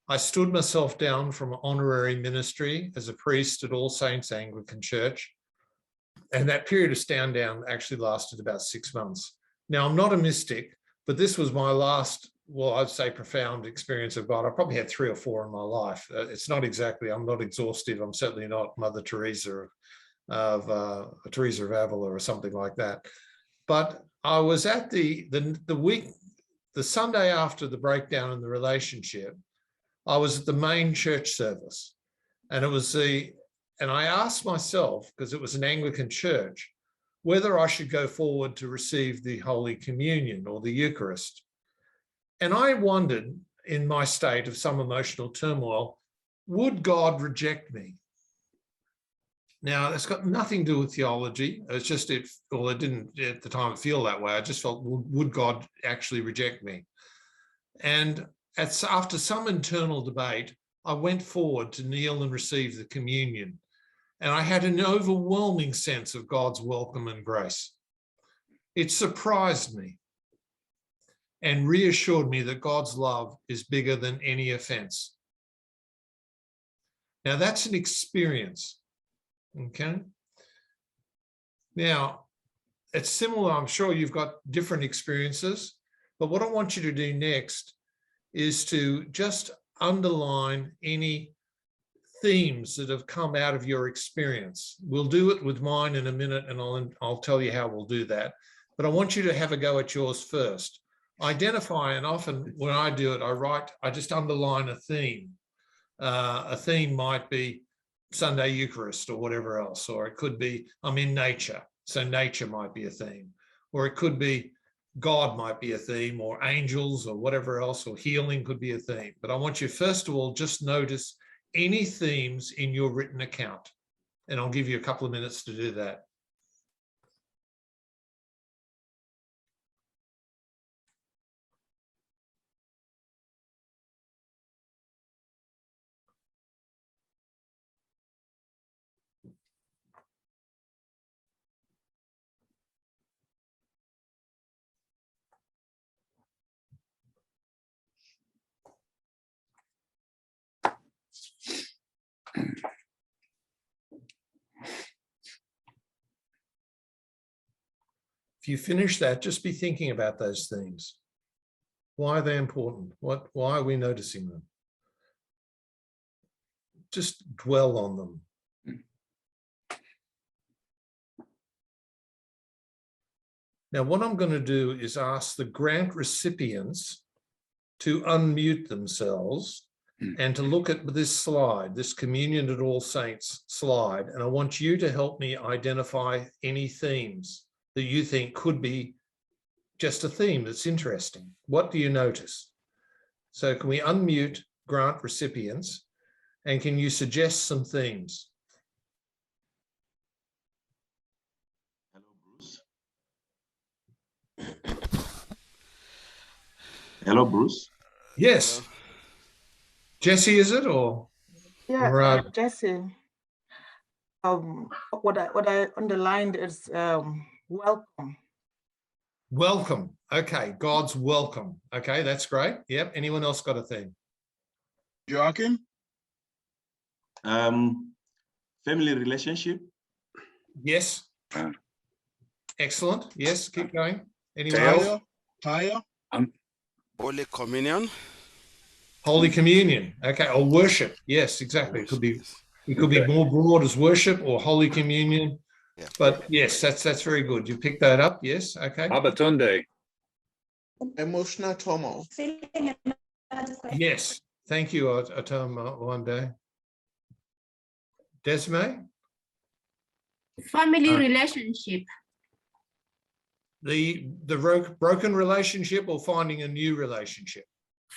I stood myself down from honorary ministry as a priest at All Saints Anglican Church. And that period of stand down actually lasted about 6 months. Now, I'm not a mystic, but this was my last, well, I'd say profound experience of God. I probably had 3 or 4 in my life. It's not exactly, I'm not exhaustive. I'm certainly not Mother Teresa of Avila or something like that. But I was at the Sunday after the breakdown in the relationship, I was at the main church service, and I asked myself, because it was an Anglican church, whether I should go forward to receive the Holy Communion or the Eucharist. And I wondered, in my state of some emotional turmoil, would God reject me? Now, it's got nothing to do with theology. It's just, it didn't at the time feel that way. I just felt, would God actually reject me? And after some internal debate, I went forward to kneel and receive the communion, and I had an overwhelming sense of God's welcome and grace. It surprised me and reassured me that God's love is bigger than any offense. Now, that's an experience, okay? Now, it's similar. I'm sure you've got different experiences, but what I want you to do next is to just underline any themes that have come out of your experience. We'll do it with mine in a minute, and I'll tell you how we'll do that. But I want you to have a go at yours first. Identify, and often when I do it, I just underline a theme. A theme might be Sunday Eucharist or whatever else, or it could be I'm in nature, so nature might be a theme, or it could be God might be a theme, or angels or whatever else, or healing could be a theme. But I want you first of all, just notice any themes in your written account, and I'll give you a couple of minutes to do that. If you finish that, just be thinking about those themes. Why are they important? Why are we noticing them? Just dwell on them. Now, what I'm going to do is ask the grant recipients to unmute themselves and to look at this slide, this Communion at All Saints slide. And I want you to help me identify any themes that you think could be just a theme that's interesting. What do you notice? So can we unmute grant recipients, and can you suggest some themes? Hello, Bruce. Hello, Bruce. Yes. Jesse, is it, or? Yeah, Jesse. What I underlined is welcome. Welcome. Okay, God's welcome. Okay, that's great. Yep. Anyone else got a theme? Joachim. Family relationship. Yes. Excellent. Yes, keep going. Anyone else? Taya. Holy Communion. Holy Communion. Okay, or worship. Yes, exactly. It could be more broad as worship or Holy Communion. Yeah. But yes, that's very good. You picked that up. Yes. Okay. Abatunde. Emotional turmoil. Yes. Thank you, Atom one day. Desme? Family relationship. The broken relationship or finding a new relationship?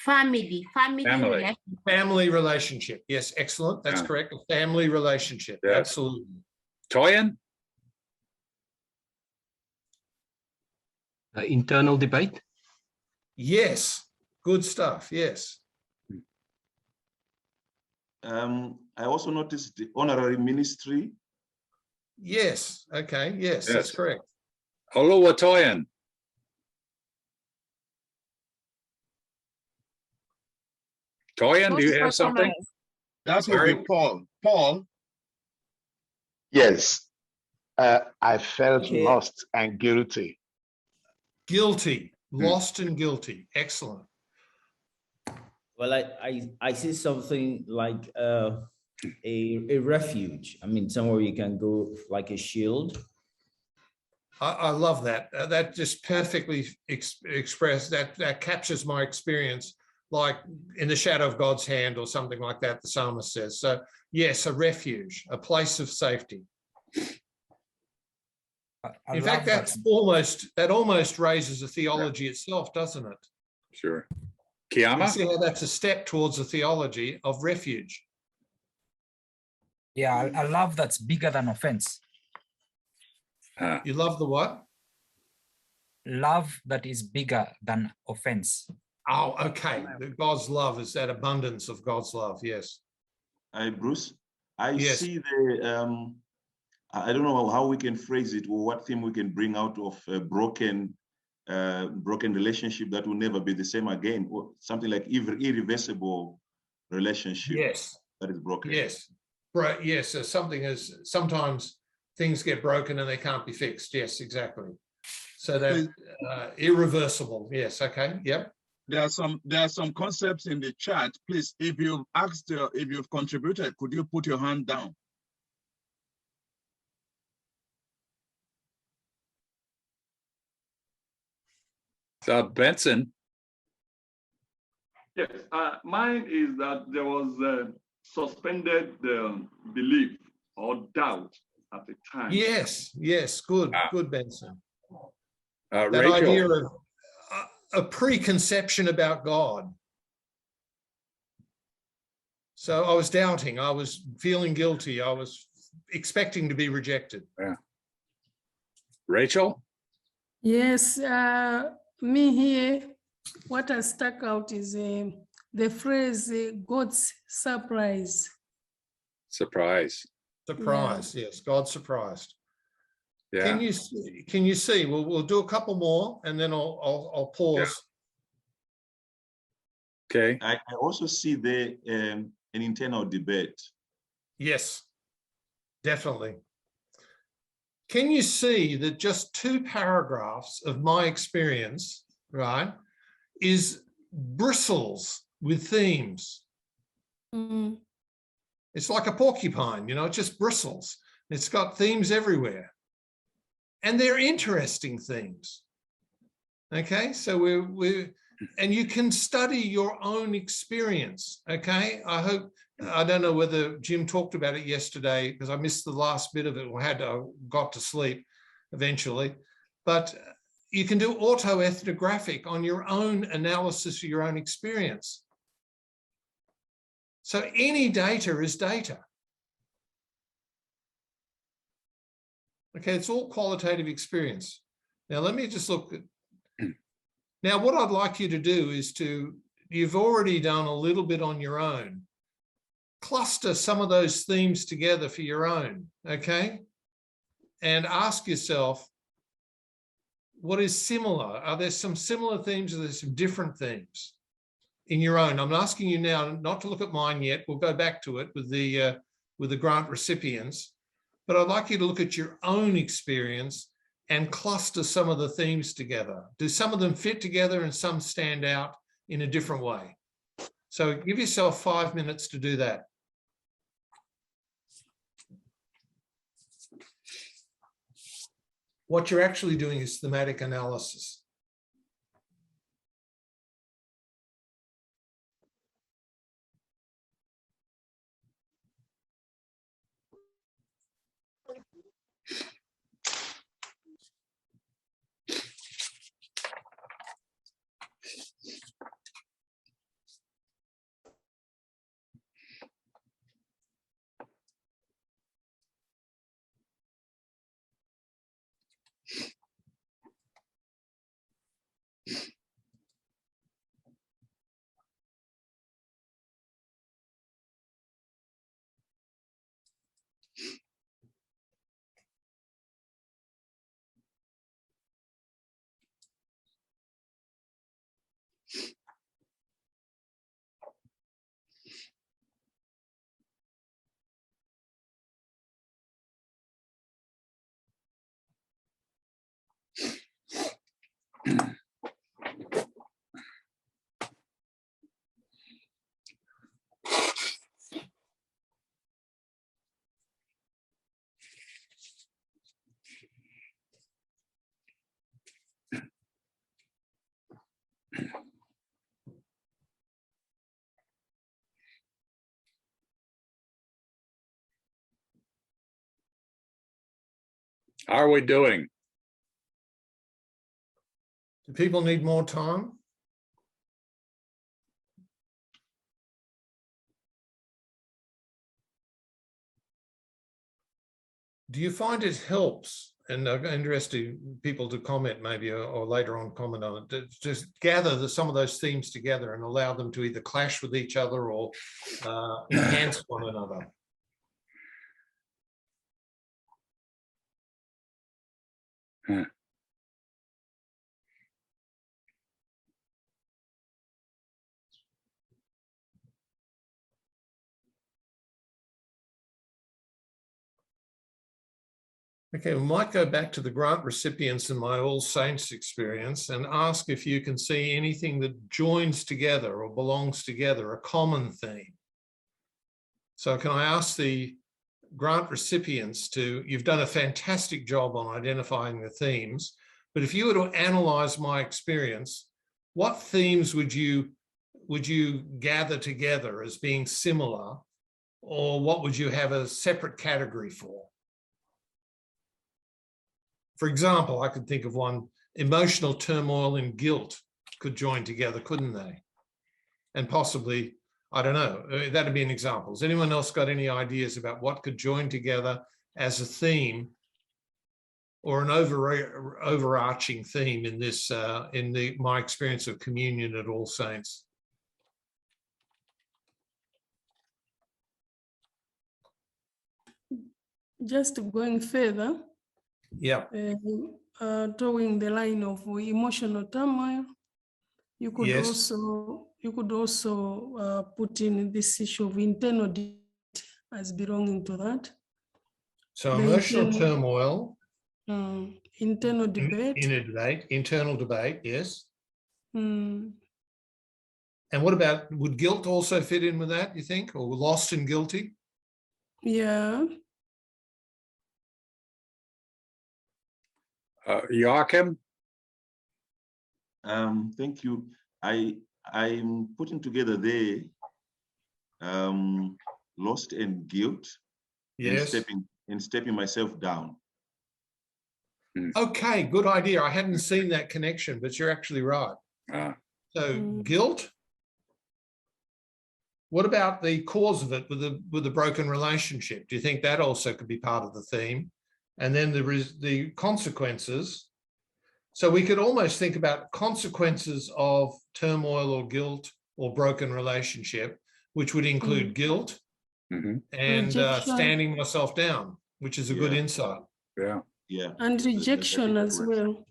Family relationship. Family relationship. Yes, excellent. That's correct. A family relationship. Yes. Absolutely. Toyin? Internal debate. Yes. Good stuff. Yes. I also noticed the honorary ministry. Yes. Okay. Yes, that's correct. Oluwatoyin. Toyin, do you have something? That would be Paul. Paul. Yes, I felt lost and guilty. Guilty, lost and guilty. Excellent. Well, I see something like a refuge. I mean, somewhere you can go, like a shield. I love that. That just perfectly expressed, that captures my experience, like in the shadow of God's hand or something like that, the psalmist says. So yes, a refuge, a place of safety. In fact, that almost raises a theology itself, doesn't it? Sure. You Kiama? see how that's a step towards a theology of refuge. Yeah, I love that's bigger than offense. You love the what? Love that is bigger than offense. Oh, okay. God's love is that abundance of God's love. Yes. Hi, Bruce. I Yes. see the, I don't know how we can phrase it or what theme we can bring out of a broken relationship that will never be the same again, or something like irreversible relationship. Yes. That is broken. Yes. Right. Yes. So something is, sometimes things get broken and they can't be fixed. Yes, exactly. So that irreversible. Yes. Okay. Yep. There are some concepts in the chat. Please, if you've asked, if you've contributed, could you put your hand down? Benson. Yes, mine is that there was suspended belief or doubt at the time. Yes. Yes. Good. Good, Benson. That Rachel. idea of a preconception about God. So I was doubting, I was feeling guilty, I was expecting to be rejected. Yeah. Rachel? Yes, me here, what has stuck out is the phrase God's surprise. Surprise. Surprise, yes, God surprised. Yeah. Can you see? We'll do a couple more and then I'll pause. Yeah. Okay. I also see the an internal debate. Yes, definitely. Can you see that just 2 paragraphs of my experience, right, is bristles with themes? Mm. It's like a porcupine, you know, it just bristles. It's got themes everywhere. And they're interesting themes. Okay, so and you can study your own experience. Okay, I don't know whether Jim talked about it yesterday because I missed the last bit of it or got to sleep eventually. But you can do autoethnographic on your own analysis of your own experience. So any data is data. Okay, it's all qualitative experience. Now, let me just look at, now what I'd like you to do is you've already done a little bit on your own. Cluster some of those themes together for your own, okay? And ask yourself, what is similar? Are there some similar themes or are there some different themes in your own? I'm asking you now not to look at mine yet. We'll go back to it with the grant recipients. But I'd like you to look at your own experience and cluster some of the themes together. Do some of them fit together and some stand out in a different way? So give yourself 5 minutes to do that. What you're actually doing is thematic analysis. How are we doing? Do people need more time? Do you find it helps, and I'm interested people to comment maybe or later on comment on it, to just gather some of those themes together and allow them to either clash with each other or enhance one another? Okay, we might go back to the grant recipients in my All Saints experience and ask if you can see anything that joins together or belongs together, a common theme. So can I ask the grant recipients you've done a fantastic job on identifying the themes, but if you were to analyze my experience, what themes would you gather together as being similar, or what would you have a separate category for? For example, I could think of one: emotional turmoil and guilt could join together, couldn't they? And possibly, I don't know, that'd be an example. Has anyone else got any ideas about what could join together as a theme or an overarching theme in this, my experience of communion at All Saints? Just going further, yeah, towing the line of emotional turmoil, you could yes. also put in this issue of internal debate as belonging to that. So emotional turmoil, internal debate, internal debate, yes. Mm. And what about, would guilt also fit in with that, you think, or lost and guilty? Yeah. Joachim? Thank you. I'm putting together there lost and guilt, yes, and stepping myself down. Okay, good idea. I hadn't seen that connection, but you're actually right. So guilt. What about the cause of it with the broken relationship? Do you think that also could be part of the theme? And then there is the consequences. So we could almost think about consequences of turmoil or guilt or broken relationship, which would include guilt and standing myself down, which is a good insight. Yeah. And rejection as well.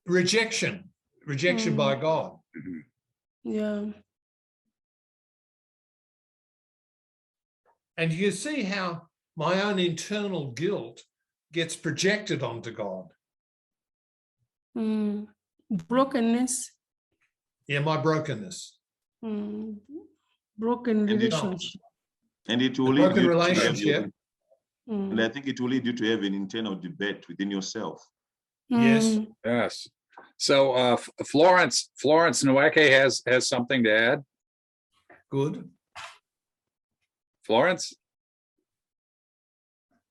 Rejection by God. Yeah. And you see how my own internal guilt gets projected onto God. Brokenness. Yeah, my brokenness. Broken relationship. And it will lead you relationship. And I think it will lead you to have an internal debate within yourself. Yes. Yes. So Florence Nweke has something to add. Good. Florence?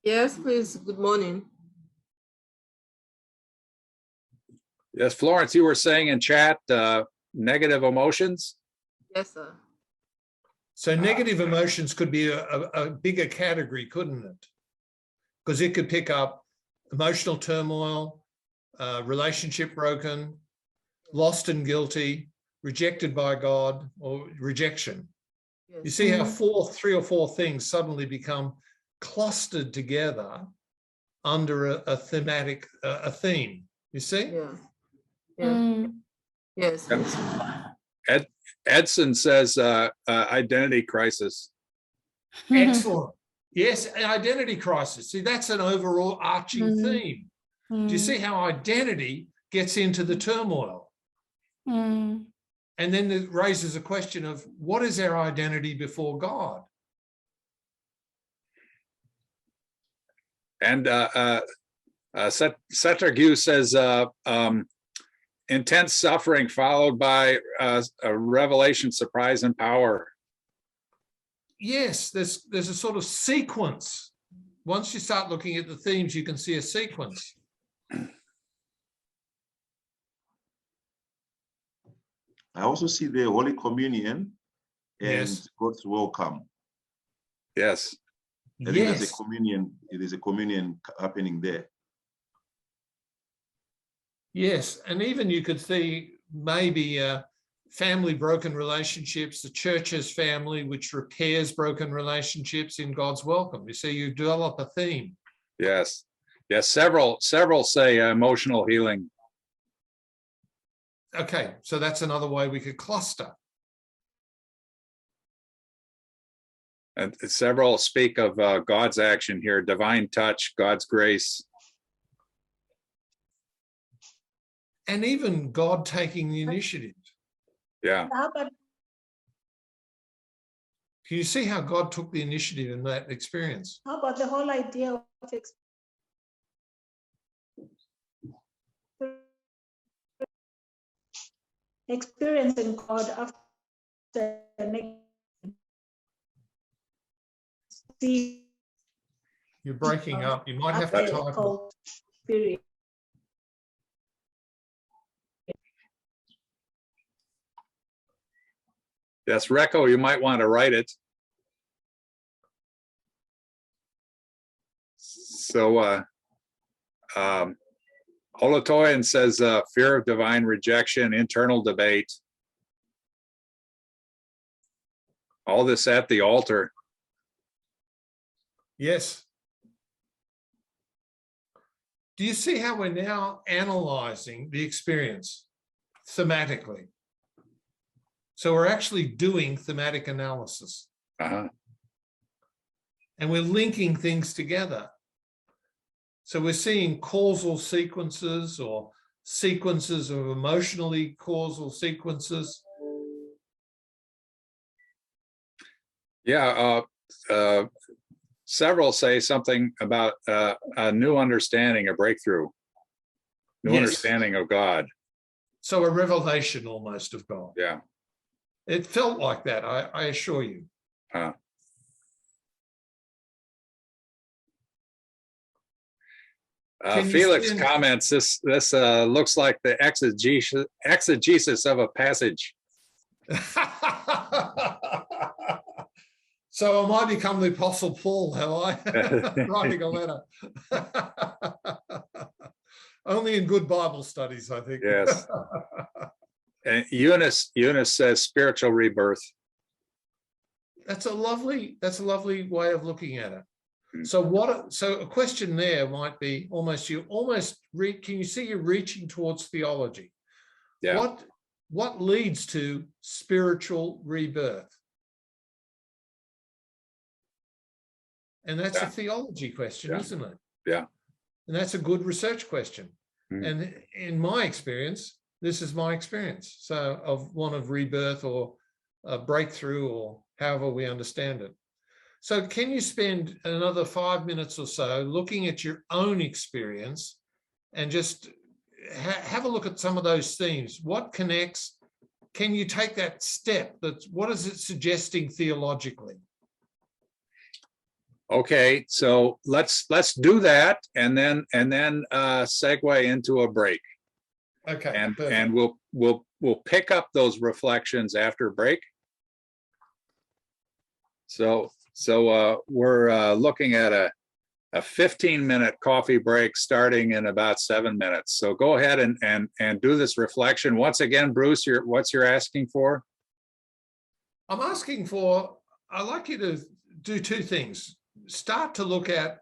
Yes, please. Good morning. Yes, Florence, you were saying in chat, negative emotions? Yes, sir. So negative emotions could be a bigger category, couldn't it? Because it could pick up emotional turmoil, relationship broken, lost and guilty, rejected by God, or rejection. Yes. You see how three or four things suddenly become clustered together under a thematic, a theme. You see? Yeah. Yes. Edson says identity crisis. Excellent. Yes, identity crisis. See, that's an overall arching theme. Do you see how identity gets into the turmoil? And then it raises a question of what is our identity before God? And Setargu says intense suffering followed by a revelation, surprise, and power. Yes, there's a sort of sequence. Once you start looking at the themes, you can see a sequence. I also see the Holy Communion and yes. God's welcome. Yes. I think there's Yes. a communion. It is a communion happening there. Yes, and even you could see maybe family broken relationships, the church's family, which repairs broken relationships in God's welcome. You see, you develop a theme. Yes. Yes. Several say emotional healing. Okay, so that's another way we could cluster. And several speak of God's action here, divine touch, God's grace. And even God taking the initiative. Yeah. Can you see how God took the initiative in that experience? How about the whole idea of experiencing God after see You're breaking up. You might have to type it. Yes, Recco, you might want to write it. So Olatoyan says fear of divine rejection, internal debate. All this at the altar. Yes. Do you see how we're now analyzing the experience thematically? So we're actually doing thematic analysis. Uh-huh. And we're linking things together. So we're seeing causal sequences or sequences of emotionally causal sequences. Yeah, several say something about a new understanding, a breakthrough, new understanding of God. So a revelation almost of God. Yeah. It felt like that, I assure you. Felix comments, this looks like the exegesis of a passage. So am I become the Apostle Paul, have I? Writing a letter. Only in good Bible studies, I think. Yes. And Eunice says spiritual rebirth. That's a lovely way of looking at it. So a question there might be can you see you're reaching towards theology? Yeah. What leads to spiritual rebirth? And that's a theology question, isn't it? Yeah. And that's a good research question. And in my experience, this is my experience. So of one of rebirth or a breakthrough or however we understand it. So can you spend another 5 minutes or so looking at your own experience and just have a look at some of those themes? What connects? Can you take that step? What is it suggesting theologically? Okay, so let's do that and then segue into a break. Okay. And we'll pick up those reflections after break. So we're looking at a 15-minute coffee break starting in about 7 minutes. So go ahead and do this reflection. Once again, Bruce, what's you're asking for? I'm asking for, I'd like you to do two things. Start to look at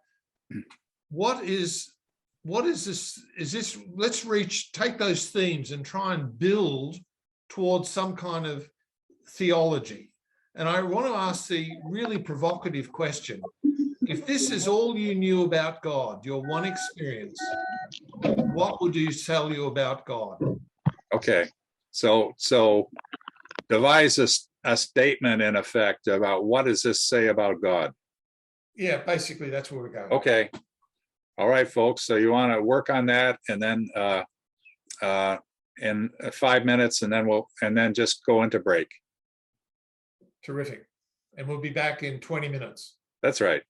what is this? Let's take those themes and try and build towards some kind of theology. And I want to ask the really provocative question. If this is all you knew about God, your one experience, what would you tell you about God? Okay, so devise a statement in effect about what does this say about God? Yeah, basically that's where we're going. Okay. All right, folks. So you want to work on that and then in 5 minutes and then just go into break. Terrific. And we'll be back in 20 minutes. That's right.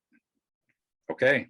Okay.